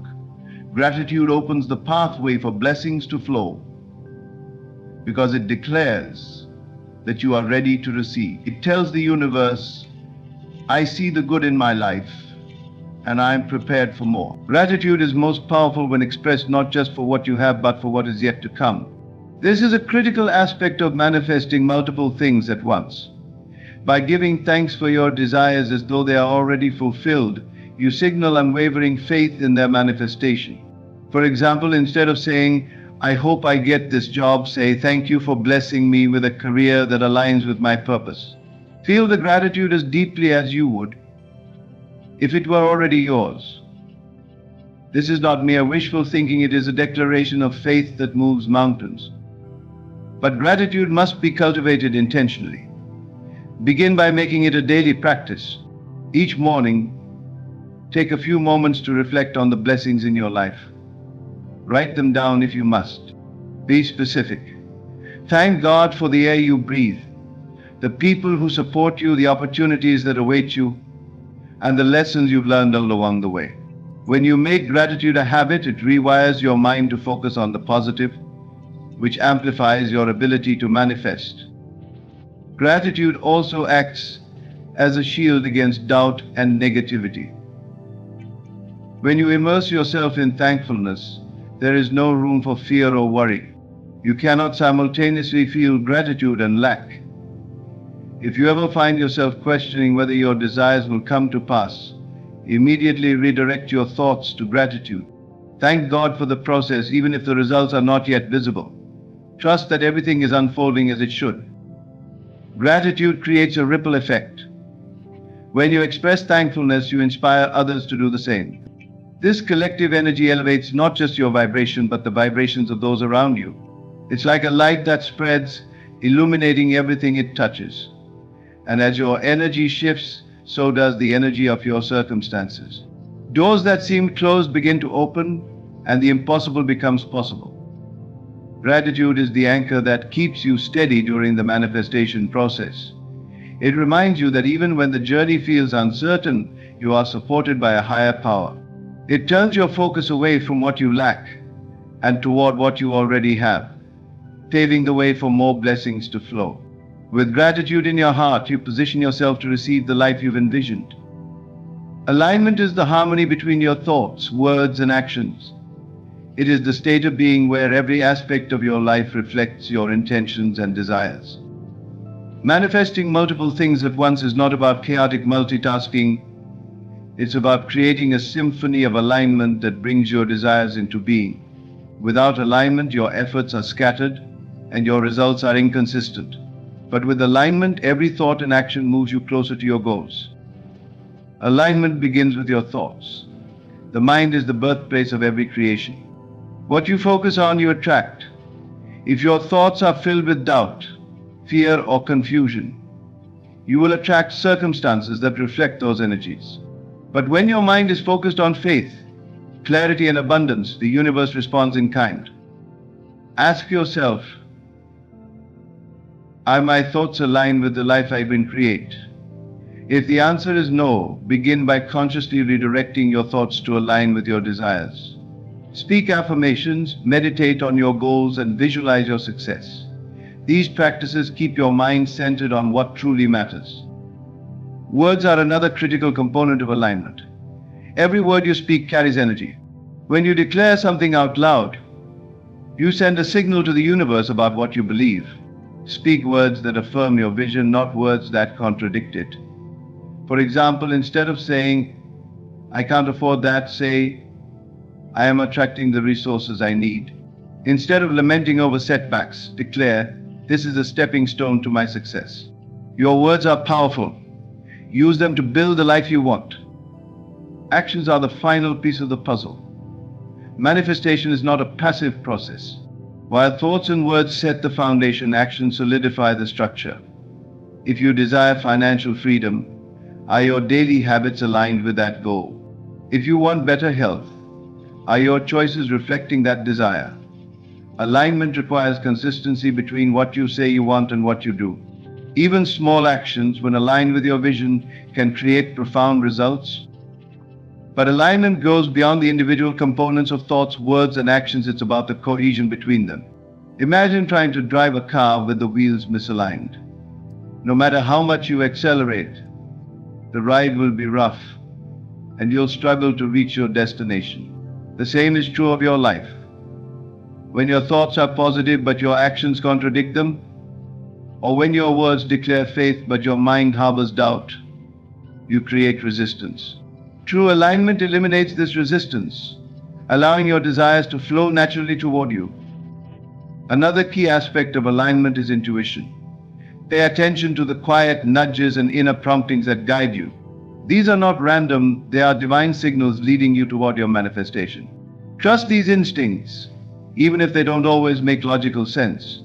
Gratitude opens the pathway for blessings to flow because it declares that you are ready to receive. It tells the universe, I see the good in my life and I am prepared for more. Gratitude is most powerful when expressed not just for what you have but for what is yet to come. This is a critical aspect of manifesting multiple things at once. By giving thanks for your desires as though they are already fulfilled, you signal unwavering faith in their manifestation. For example, instead of saying, I hope I get this job, say, thank you for blessing me with a career that aligns with my purpose. Feel the gratitude as deeply as you would if it were already yours. This is not mere wishful thinking, it is a declaration of faith that moves mountains. But gratitude must be cultivated intentionally. Begin by making it a daily practice. Each morning, take a few moments to reflect on the blessings in your life. Write them down if you must. Be specific. Thank God for the air you breathe, the people who support you, the opportunities that await you, and the lessons you've learned all along the way. When you make gratitude a habit, it rewires your mind to focus on the positive, which amplifies your ability to manifest. Gratitude also acts as a shield against doubt and negativity. When you immerse yourself in thankfulness, there is no room for fear or worry. You cannot simultaneously feel gratitude and lack. If you ever find yourself questioning whether your desires will come to pass, immediately redirect your thoughts to gratitude. Thank God for the process, even if the results are not yet visible. Trust that everything is unfolding as it should. Gratitude creates a ripple effect. When you express thankfulness, you inspire others to do the same. This collective energy elevates not just your vibration, but the vibrations of those around you. It's like a light that spreads, illuminating everything it touches. And as your energy shifts, so does the energy of your circumstances. Doors that seemed closed begin to open, and the impossible becomes possible. Gratitude is the anchor that keeps you steady during the manifestation process. It reminds you that even when the journey feels uncertain, you are supported by a higher power. It turns your focus away from what you lack and toward what you already have, paving the way for more blessings to flow. With gratitude in your heart, you position yourself to receive the life you've envisioned. Alignment is the harmony between your thoughts, words, and actions. It is the state of being where every aspect of your life reflects your intentions and desires. Manifesting multiple things at once is not about chaotic multitasking. It's about creating a symphony of alignment that brings your desires into being. Without alignment, your efforts are scattered and your results are inconsistent. But with alignment, every thought and action moves you closer to your goals. Alignment begins with your thoughts. The mind is the birthplace of every creation. What you focus on, you attract. If your thoughts are filled with doubt, fear, or confusion, you will attract circumstances that reflect those energies. But when your mind is focused on faith, clarity, and abundance, the universe responds in kind. Ask yourself, are my thoughts aligned with the life I've been creating? If the answer is no, begin by consciously redirecting your thoughts to align with your desires. Speak affirmations, meditate on your goals, and visualize your success. These practices keep your mind centered on what truly matters. Words are another critical component of alignment. Every word you speak carries energy. When you declare something out loud, you send a signal to the universe about what you believe. Speak words that affirm your vision, not words that contradict it. For example, instead of saying, "I can't afford that," say, "I am attracting the resources I need." Instead of lamenting over setbacks, declare, "This is a stepping stone to my success." Your words are powerful. Use them to build the life you want. Actions are the final piece of the puzzle. Manifestation is not a passive process. While thoughts and words set the foundation, actions solidify the structure. If you desire financial freedom, are your daily habits aligned with that goal? If you want better health, are your choices reflecting that desire? Alignment requires consistency between what you say you want and what you do. Even small actions, when aligned with your vision, can create profound results. But alignment goes beyond the individual components of thoughts, words, and actions. It's about the cohesion between them. Imagine trying to drive a car with the wheels misaligned. No matter how much you accelerate, the ride will be rough, and you'll struggle to reach your destination. The same is true of your life. When your thoughts are positive but your actions contradict them, or when your words declare faith but your mind harbors doubt, you create resistance. True alignment eliminates this resistance, allowing your desires to flow naturally toward you. Another key aspect of alignment is intuition. Pay attention to the quiet nudges and inner promptings that guide you. These are not random, they are divine signals leading you toward your manifestation. Trust these instincts, even if they don't always make logical sense.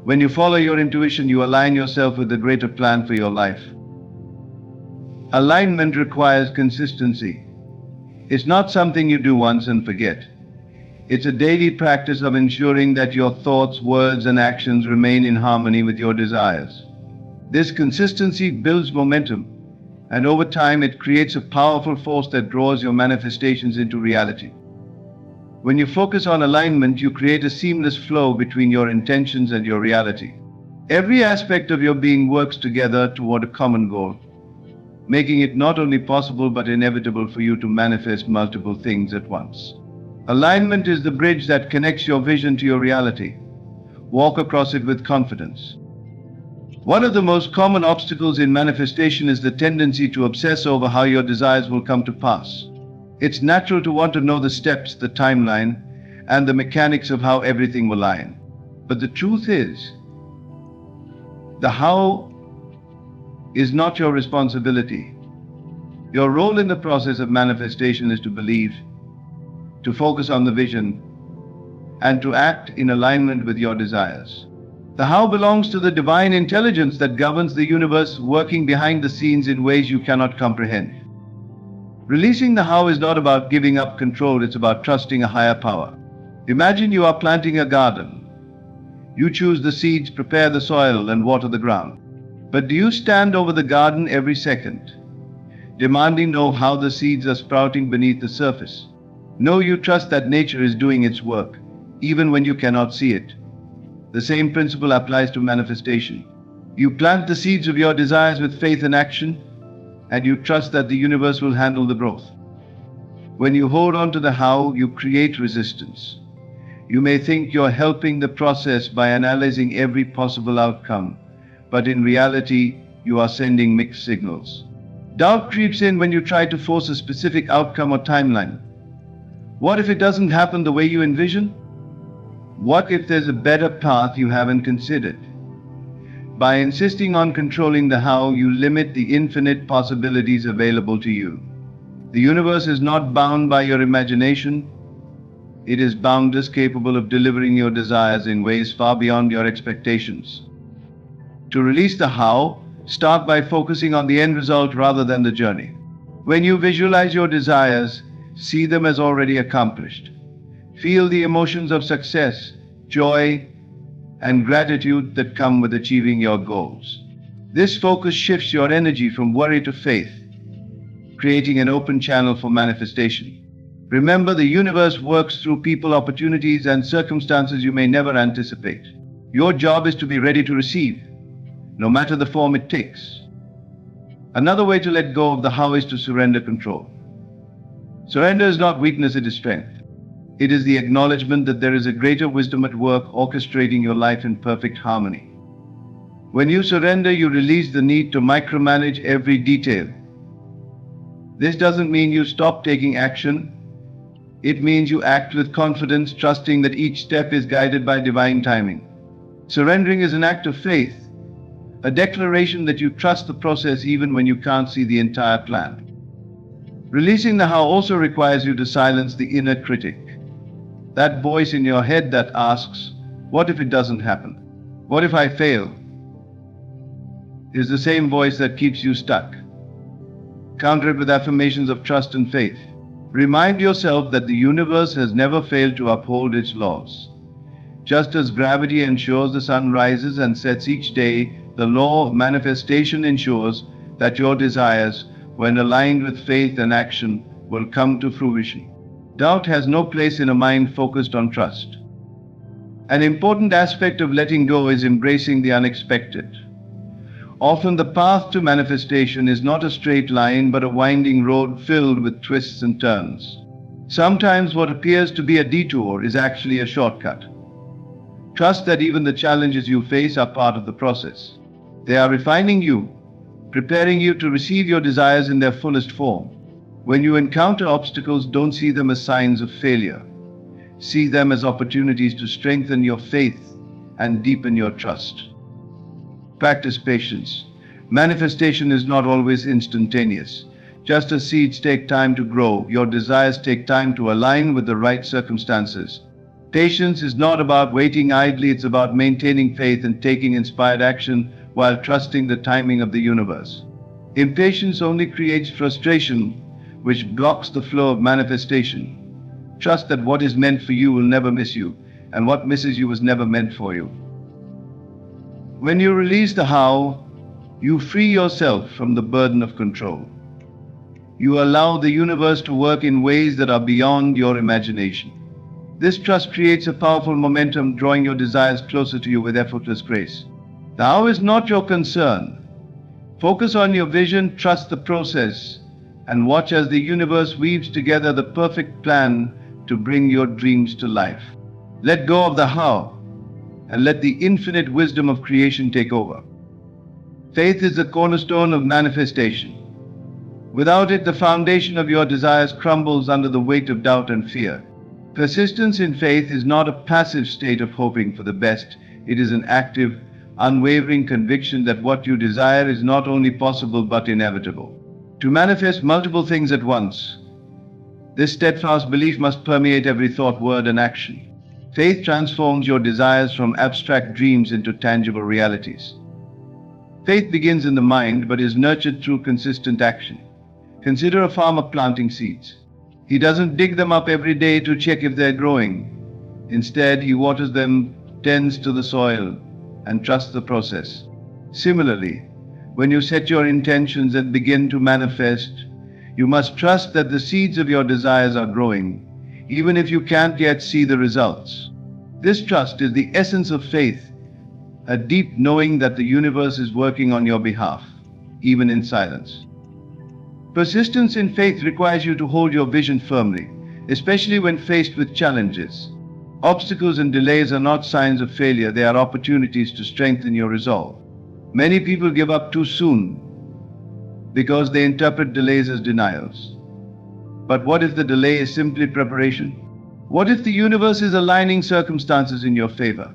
When you follow your intuition, you align yourself with the greater plan for your life. Alignment requires consistency. It's not something you do once and forget. It's a daily practice of ensuring that your thoughts, words, and actions remain in harmony with your desires. This consistency builds momentum, and over time it creates a powerful force that draws your manifestations into reality. When you focus on alignment, you create a seamless flow between your intentions and your reality. Every aspect of your being works together toward a common goal, making it not only possible but inevitable for you to manifest multiple things at once. Alignment is the bridge that connects your vision to your reality. Walk across it with confidence. One of the most common obstacles in manifestation is the tendency to obsess over how your desires will come to pass. It's natural to want to know the steps, the timeline, and the mechanics of how everything will align. But the truth is, the how is not your responsibility. Your role in the process of manifestation is to believe, to focus on the vision, and to act in alignment with your desires. The how belongs to the divine intelligence that governs the universe, working behind the scenes in ways you cannot comprehend. Releasing the how is not about giving up control, it's about trusting a higher power. Imagine you are planting a garden. You choose the seeds, prepare the soil, and water the ground. But do you stand over the garden every second, demanding to know how the seeds are sprouting beneath the surface? No, you trust that nature is doing its work, even when you cannot see it. The same principle applies to manifestation. You plant the seeds of your desires with faith and action, and you trust that the universe will handle the growth. When you hold on to the how, you create resistance. You may think you're helping the process by analyzing every possible outcome, but in reality, you are sending mixed signals. Doubt creeps in when you try to force a specific outcome or timeline. What if it doesn't happen the way you envision? What if there's a better path you haven't considered? By insisting on controlling the how, you limit the infinite possibilities available to you. The universe is not bound by your imagination. It is boundless, capable of delivering your desires in ways far beyond your expectations. To release the how, start by focusing on the end result rather than the journey. When you visualize your desires, see them as already accomplished. Feel the emotions of success, joy, and gratitude that come with achieving your goals. This focus shifts your energy from worry to faith, creating an open channel for manifestation. Remember, the universe works through people, opportunities, and circumstances you may never anticipate. Your job is to be ready to receive, no matter the form it takes. Another way to let go of the how is to surrender control. Surrender is not weakness, it is strength. It is the acknowledgement that there is a greater wisdom at work orchestrating your life in perfect harmony. When you surrender, you release the need to micromanage every detail. This doesn't mean you stop taking action. It means you act with confidence, trusting that each step is guided by divine timing. Surrendering is an act of faith, a declaration that you trust the process even when you can't see the entire plan. Releasing the how also requires you to silence the inner critic. That voice in your head that asks, what if it doesn't happen? What if I fail? Is the same voice that keeps you stuck. Counter it with affirmations of trust and faith. Remind yourself that the universe has never failed to uphold its laws. Just as gravity ensures the sun rises and sets each day, the law of manifestation ensures that your desires, when aligned with faith and action, will come to fruition. Doubt has no place in a mind focused on trust. An important aspect of letting go is embracing the unexpected. Often the path to manifestation is not a straight line, but a winding road filled with twists and turns. Sometimes what appears to be a detour is actually a shortcut. Trust that even the challenges you face are part of the process. They are refining you, preparing you to receive your desires in their fullest form. When you encounter obstacles, don't see them as signs of failure. See them as opportunities to strengthen your faith and deepen your trust. Practice patience. Manifestation is not always instantaneous. Just as seeds take time to grow, your desires take time to align with the right circumstances. Patience is not about waiting idly, it's about maintaining faith and taking inspired action while trusting the timing of the universe. Impatience only creates frustration, which blocks the flow of manifestation. Trust that what is meant for you will never miss you, and what misses you was never meant for you. When you release the how, you free yourself from the burden of control. You allow the universe to work in ways that are beyond your imagination. This trust creates a powerful momentum, drawing your desires closer to you with effortless grace. The how is not your concern. Focus on your vision, trust the process, and watch as the universe weaves together the perfect plan to bring your dreams to life. Let go of the how, and let the infinite wisdom of creation take over. Faith is the cornerstone of manifestation. Without it, the foundation of your desires crumbles under the weight of doubt and fear. Persistence in faith is not a passive state of hoping for the best. It is an active, unwavering conviction that what you desire is not only possible but inevitable. To manifest multiple things at once, this steadfast belief must permeate every thought, word, and action. Faith transforms your desires from abstract dreams into tangible realities. Faith begins in the mind but is nurtured through consistent action. Consider a farmer planting seeds. He doesn't dig them up every day to check if they're growing. Instead, he waters them, tends to the soil, and trusts the process. Similarly, when you set your intentions and begin to manifest, you must trust that the seeds of your desires are growing, even if you can't yet see the results. This trust is the essence of faith, a deep knowing that the universe is working on your behalf, even in silence. Persistence in faith requires you to hold your vision firmly, especially when faced with challenges. Obstacles and delays are not signs of failure, they are opportunities to strengthen your resolve. Many people give up too soon because they interpret delays as denials. But what if the delay is simply preparation? What if the universe is aligning circumstances in your favor,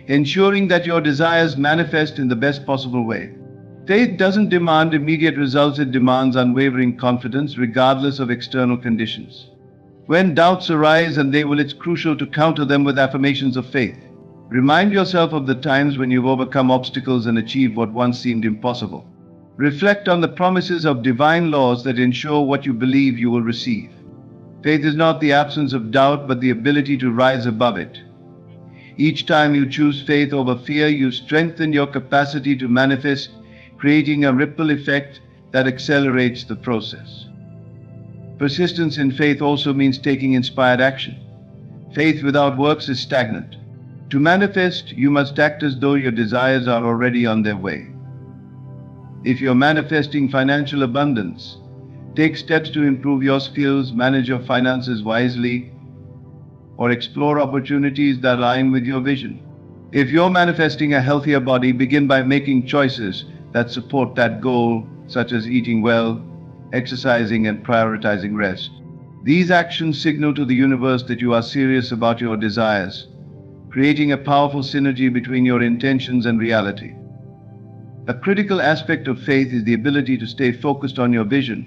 ensuring that your desires manifest in the best possible way? Faith doesn't demand immediate results, it demands unwavering confidence regardless of external conditions. When doubts arise, and they will, it's crucial to counter them with affirmations of faith. Remind yourself of the times when you've overcome obstacles and achieved what once seemed impossible. Reflect on the promises of divine laws that ensure what you believe you will receive. Faith is not the absence of doubt, but the ability to rise above it. Each time you choose faith over fear, you strengthen your capacity to manifest, creating a ripple effect that accelerates the process. Persistence in faith also means taking inspired action. Faith without works is stagnant. To manifest, you must act as though your desires are already on their way. If you're manifesting financial abundance, take steps to improve your skills, manage your finances wisely, or explore opportunities that align with your vision. If you're manifesting a healthier body, begin by making choices that support that goal, such as eating well, exercising, and prioritizing rest. These actions signal to the universe that you are serious about your desires, creating a powerful synergy between your intentions and reality. A critical aspect of faith is the ability to stay focused on your vision,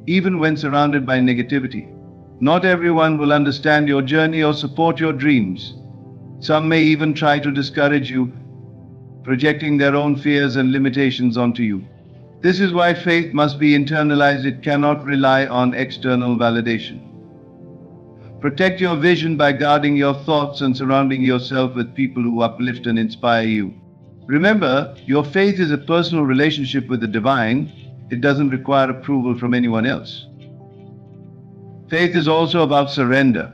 even when surrounded by negativity. Not everyone will understand your journey or support your dreams. Some may even try to discourage you, projecting their own fears and limitations onto you. This is why faith must be internalized. It cannot rely on external validation. Protect your vision by guarding your thoughts and surrounding yourself with people who uplift and inspire you. Remember, your faith is a personal relationship with the divine. It doesn't require approval from anyone else. Faith is also about surrender.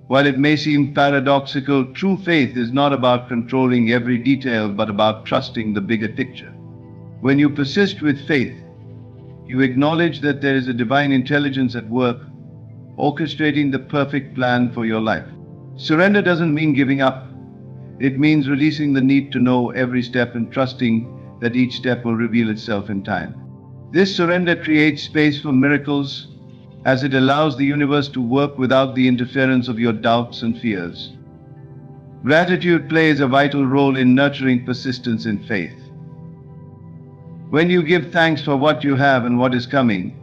While it may seem paradoxical, true faith is not about controlling every detail, but about trusting the bigger picture. When you persist with faith, you acknowledge that there is a divine intelligence at work, orchestrating the perfect plan for your life. Surrender doesn't mean giving up. It means releasing the need to know every step and trusting that each step will reveal itself in time. This surrender creates space for miracles, as it allows the universe to work without the interference of your doubts and fears. Gratitude plays a vital role in nurturing persistence in faith. When you give thanks for what you have and what is coming,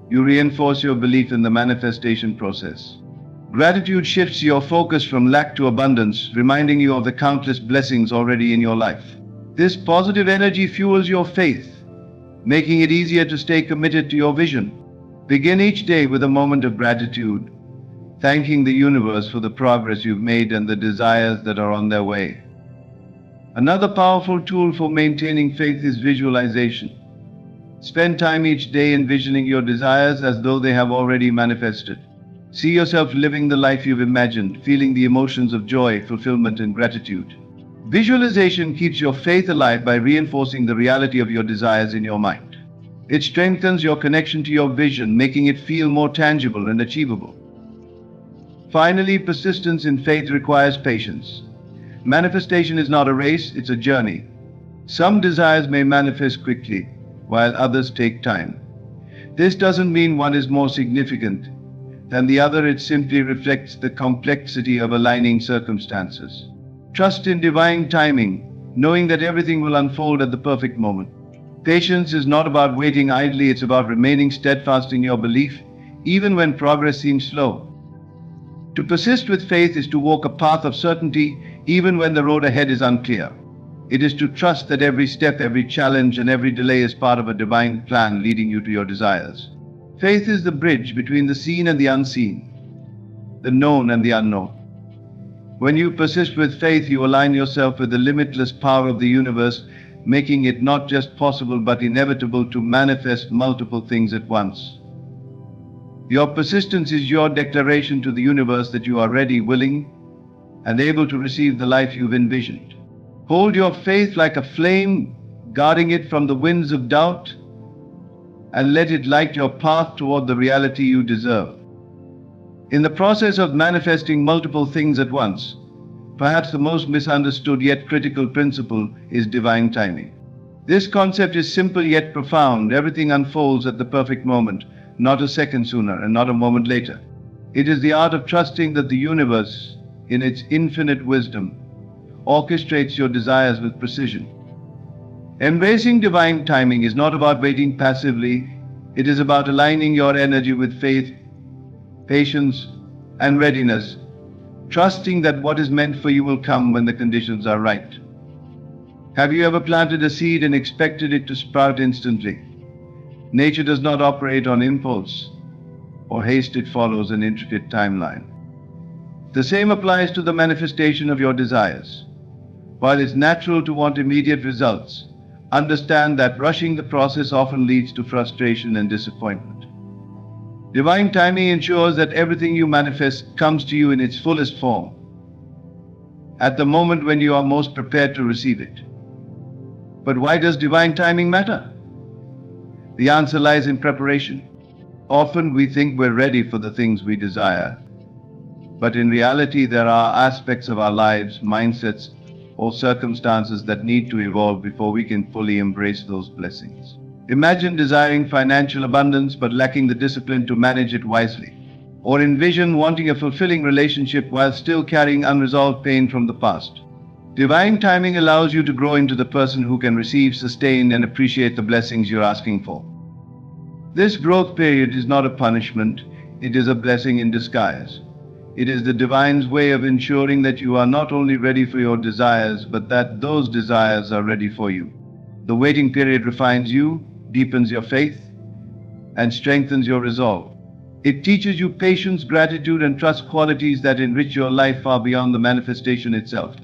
you reinforce your belief in the manifestation process. Gratitude shifts your focus from lack to abundance, reminding you of the countless blessings already in your life. This positive energy fuels your faith, making it easier to stay committed to your vision. Begin each day with a moment of gratitude, thanking the universe for the progress you've made and the desires that are on their way. Another powerful tool for maintaining faith is visualization. Spend time each day envisioning your desires as though they have already manifested. See yourself living the life you've imagined, feeling the emotions of joy, fulfillment, and gratitude. Visualization keeps your faith alive by reinforcing the reality of your desires in your mind. It strengthens your connection to your vision, making it feel more tangible and achievable. Finally, persistence in faith requires patience. Manifestation is not a race, it's a journey. Some desires may manifest quickly, while others take time. This doesn't mean one is more significant than the other, it simply reflects the complexity of aligning circumstances. Trust in divine timing, knowing that everything will unfold at the perfect moment. Patience is not about waiting idly, it's about remaining steadfast in your belief, even when progress seems slow. To persist with faith is to walk a path of certainty, even when the road ahead is unclear. It is to trust that every step, every challenge, and every delay is part of a divine plan leading you to your desires. Faith is the bridge between the seen and the unseen, the known and the unknown. When you persist with faith, you align yourself with the limitless power of the universe, making it not just possible but inevitable to manifest multiple things at once. Your persistence is your declaration to the universe that you are ready, willing, and able to receive the life you've envisioned. Hold your faith like a flame, guarding it from the winds of doubt, and let it light your path toward the reality you deserve. In the process of manifesting multiple things at once, perhaps the most misunderstood yet critical principle is divine timing. This concept is simple yet profound. Everything unfolds at the perfect moment, not a second sooner and not a moment later. It is the art of trusting that the universe, in its infinite wisdom, orchestrates your desires with precision. Embracing divine timing is not about waiting passively, it is about aligning your energy with faith, patience, and readiness, trusting that what is meant for you will come when the conditions are right. Have you ever planted a seed and expected it to sprout instantly? Nature does not operate on impulse or haste, it follows an intricate timeline. The same applies to the manifestation of your desires. While it's natural to want immediate results, understand that rushing the process often leads to frustration and disappointment. Divine timing ensures that everything you manifest comes to you in its fullest form, at the moment when you are most prepared to receive it. But why does divine timing matter? The answer lies in preparation. Often we think we're ready for the things we desire, but in reality there are aspects of our lives, mindsets, or circumstances that need to evolve before we can fully embrace those blessings. Imagine desiring financial abundance but lacking the discipline to manage it wisely. Or envision wanting a fulfilling relationship while still carrying unresolved pain from the past. Divine timing allows you to grow into the person who can receive, sustain, and appreciate the blessings you're asking for. This growth period is not a punishment, it is a blessing in disguise. It is the divine's way of ensuring that you are not only ready for your desires, but that those desires are ready for you. The waiting period refines you, deepens your faith, and strengthens your resolve. It teaches you patience, gratitude, and trust, qualities that enrich your life far beyond the manifestation itself.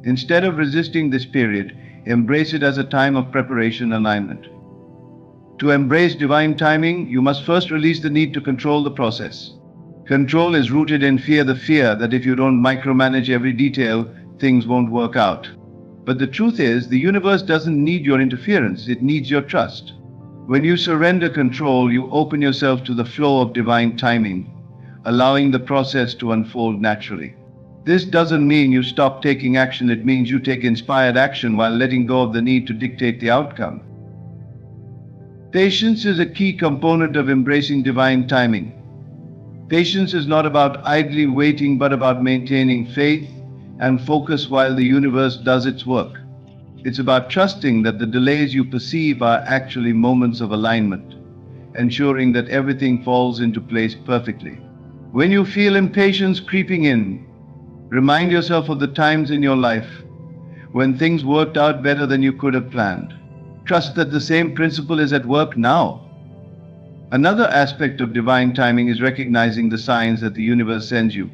Instead of resisting this period, embrace it as a time of preparation and alignment. To embrace divine timing, you must first release the need to control the process. Control is rooted in fear, the fear that if you don't micromanage every detail, things won't work out. But the truth is, the universe doesn't need your interference, it needs your trust. When you surrender control, you open yourself to the flow of divine timing, allowing the process to unfold naturally. This doesn't mean you stop taking action, it means you take inspired action while letting go of the need to dictate the outcome. Patience is a key component of embracing divine timing. Patience is not about idly waiting, but about maintaining faith and focus while the universe does its work. It's about trusting that the delays you perceive are actually moments of alignment, ensuring that everything falls into place perfectly. When you feel impatience creeping in, remind yourself of the times in your life when things worked out better than you could have planned. Trust that the same principle is at work now. Another aspect of divine timing is recognizing the signs that the universe sends you.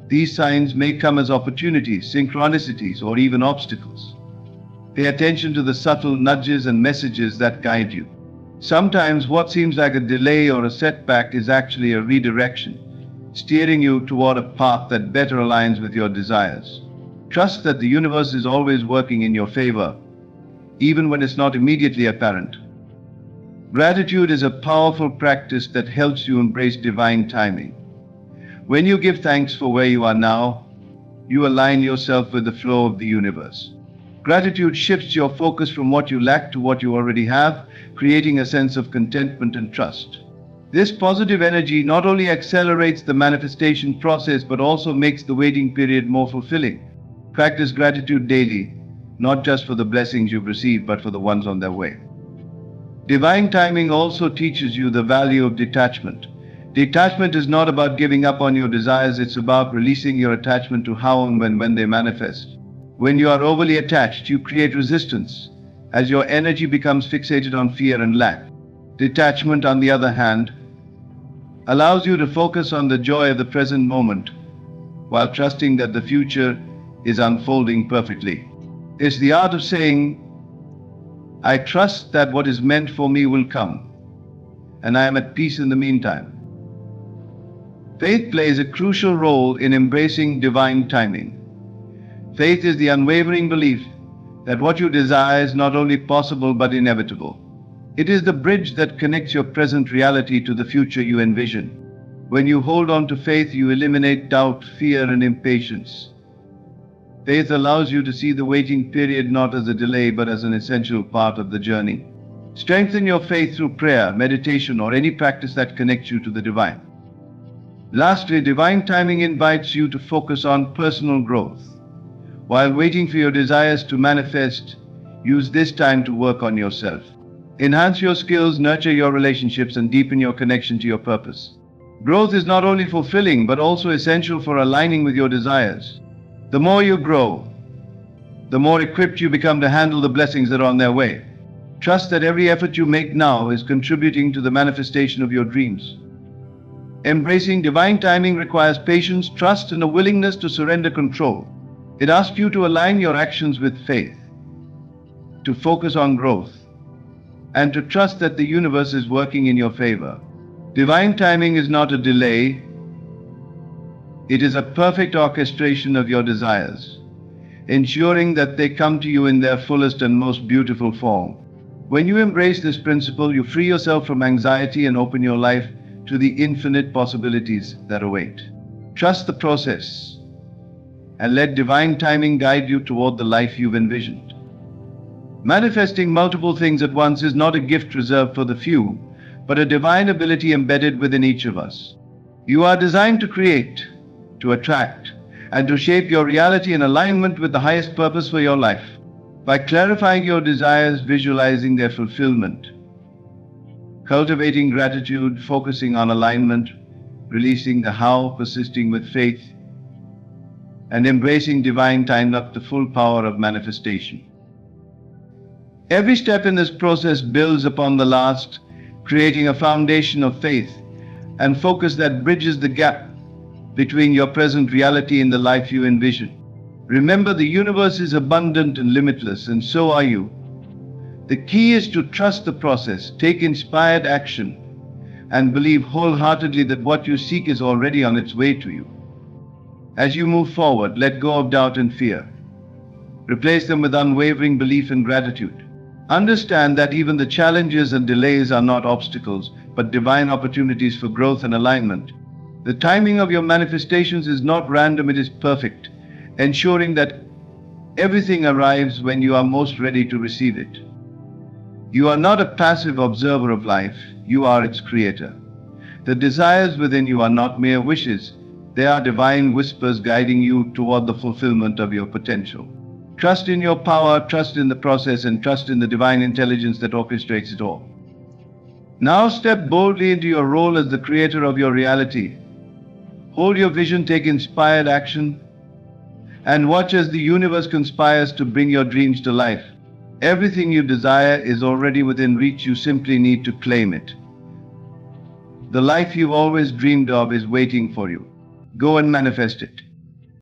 These signs may come as opportunities, synchronicities, or even obstacles. Pay attention to the subtle nudges and messages that guide you. Sometimes what seems like a delay or a setback is actually a redirection, steering you toward a path that better aligns with your desires. Trust that the universe is always working in your favor, even when it's not immediately apparent. Gratitude is a powerful practice that helps you embrace divine timing. When you give thanks for where you are now, you align yourself with the flow of the universe. Gratitude shifts your focus from what you lack to what you already have, creating a sense of contentment and trust. This positive energy not only accelerates the manifestation process but also makes the waiting period more fulfilling. Practice gratitude daily, not just for the blessings you've received but for the ones on their way. Divine timing also teaches you the value of detachment. Detachment is not about giving up on your desires, it's about releasing your attachment to how and when they manifest. When you are overly attached, you create resistance, as your energy becomes fixated on fear and lack. Detachment, on the other hand, allows you to focus on the joy of the present moment, while trusting that the future is unfolding perfectly. It's the art of saying, I trust that what is meant for me will come, and I am at peace in the meantime. Faith plays a crucial role in embracing divine timing. Faith is the unwavering belief that what you desire is not only possible but inevitable. It is the bridge that connects your present reality to the future you envision. When you hold on to faith, you eliminate doubt, fear, and impatience. Faith allows you to see the waiting period not as a delay but as an essential part of the journey. Strengthen your faith through prayer, meditation, or any practice that connects you to the divine. Lastly, divine timing invites you to focus on personal growth. While waiting for your desires to manifest, use this time to work on yourself. Enhance your skills, nurture your relationships, and deepen your connection to your purpose. Growth is not only fulfilling but also essential for aligning with your desires. The more you grow, the more equipped you become to handle the blessings that are on their way. Trust that every effort you make now is contributing to the manifestation of your dreams. Embracing divine timing requires patience, trust, and a willingness to surrender control. It asks you to align your actions with faith, to focus on growth, and to trust that the universe is working in your favor. Divine timing is not a delay, it is a perfect orchestration of your desires, ensuring that they come to you in their fullest and most beautiful form. When you embrace this principle, you free yourself from anxiety and open your life to the infinite possibilities that await. Trust the process and let divine timing guide you toward the life you've envisioned. Manifesting multiple things at once is not a gift reserved for the few, but a divine ability embedded within each of us. You are designed to create, to attract, and to shape your reality in alignment with the highest purpose for your life. By clarifying your desires, visualizing their fulfillment, cultivating gratitude, focusing on alignment, releasing the how, persisting with faith, and embracing divine time, up the full power of manifestation. Every step in this process builds upon the last, creating a foundation of faith and focus that bridges the gap between your present reality and the life you envision. Remember, the universe is abundant and limitless, and so are you. The key is to trust the process, take inspired action, and believe wholeheartedly that what you seek is already on its way to you. As you move forward, let go of doubt and fear. Replace them with unwavering belief and gratitude. Understand that even the challenges and delays are not obstacles, but divine opportunities for growth and alignment. The timing of your manifestations is not random, it is perfect, ensuring that everything arrives when you are most ready to receive it. You are not a passive observer of life, you are its creator. The desires within you are not mere wishes, they are divine whispers guiding you toward the fulfillment of your potential. Trust in your power, trust in the process, and trust in the divine intelligence that orchestrates it all. Now step boldly into your role as the creator of your reality. Hold your vision, take inspired action, and watch as the universe conspires to bring your dreams to life. Everything you desire is already within reach, you simply need to claim it. The life you've always dreamed of is waiting for you. Go and manifest it.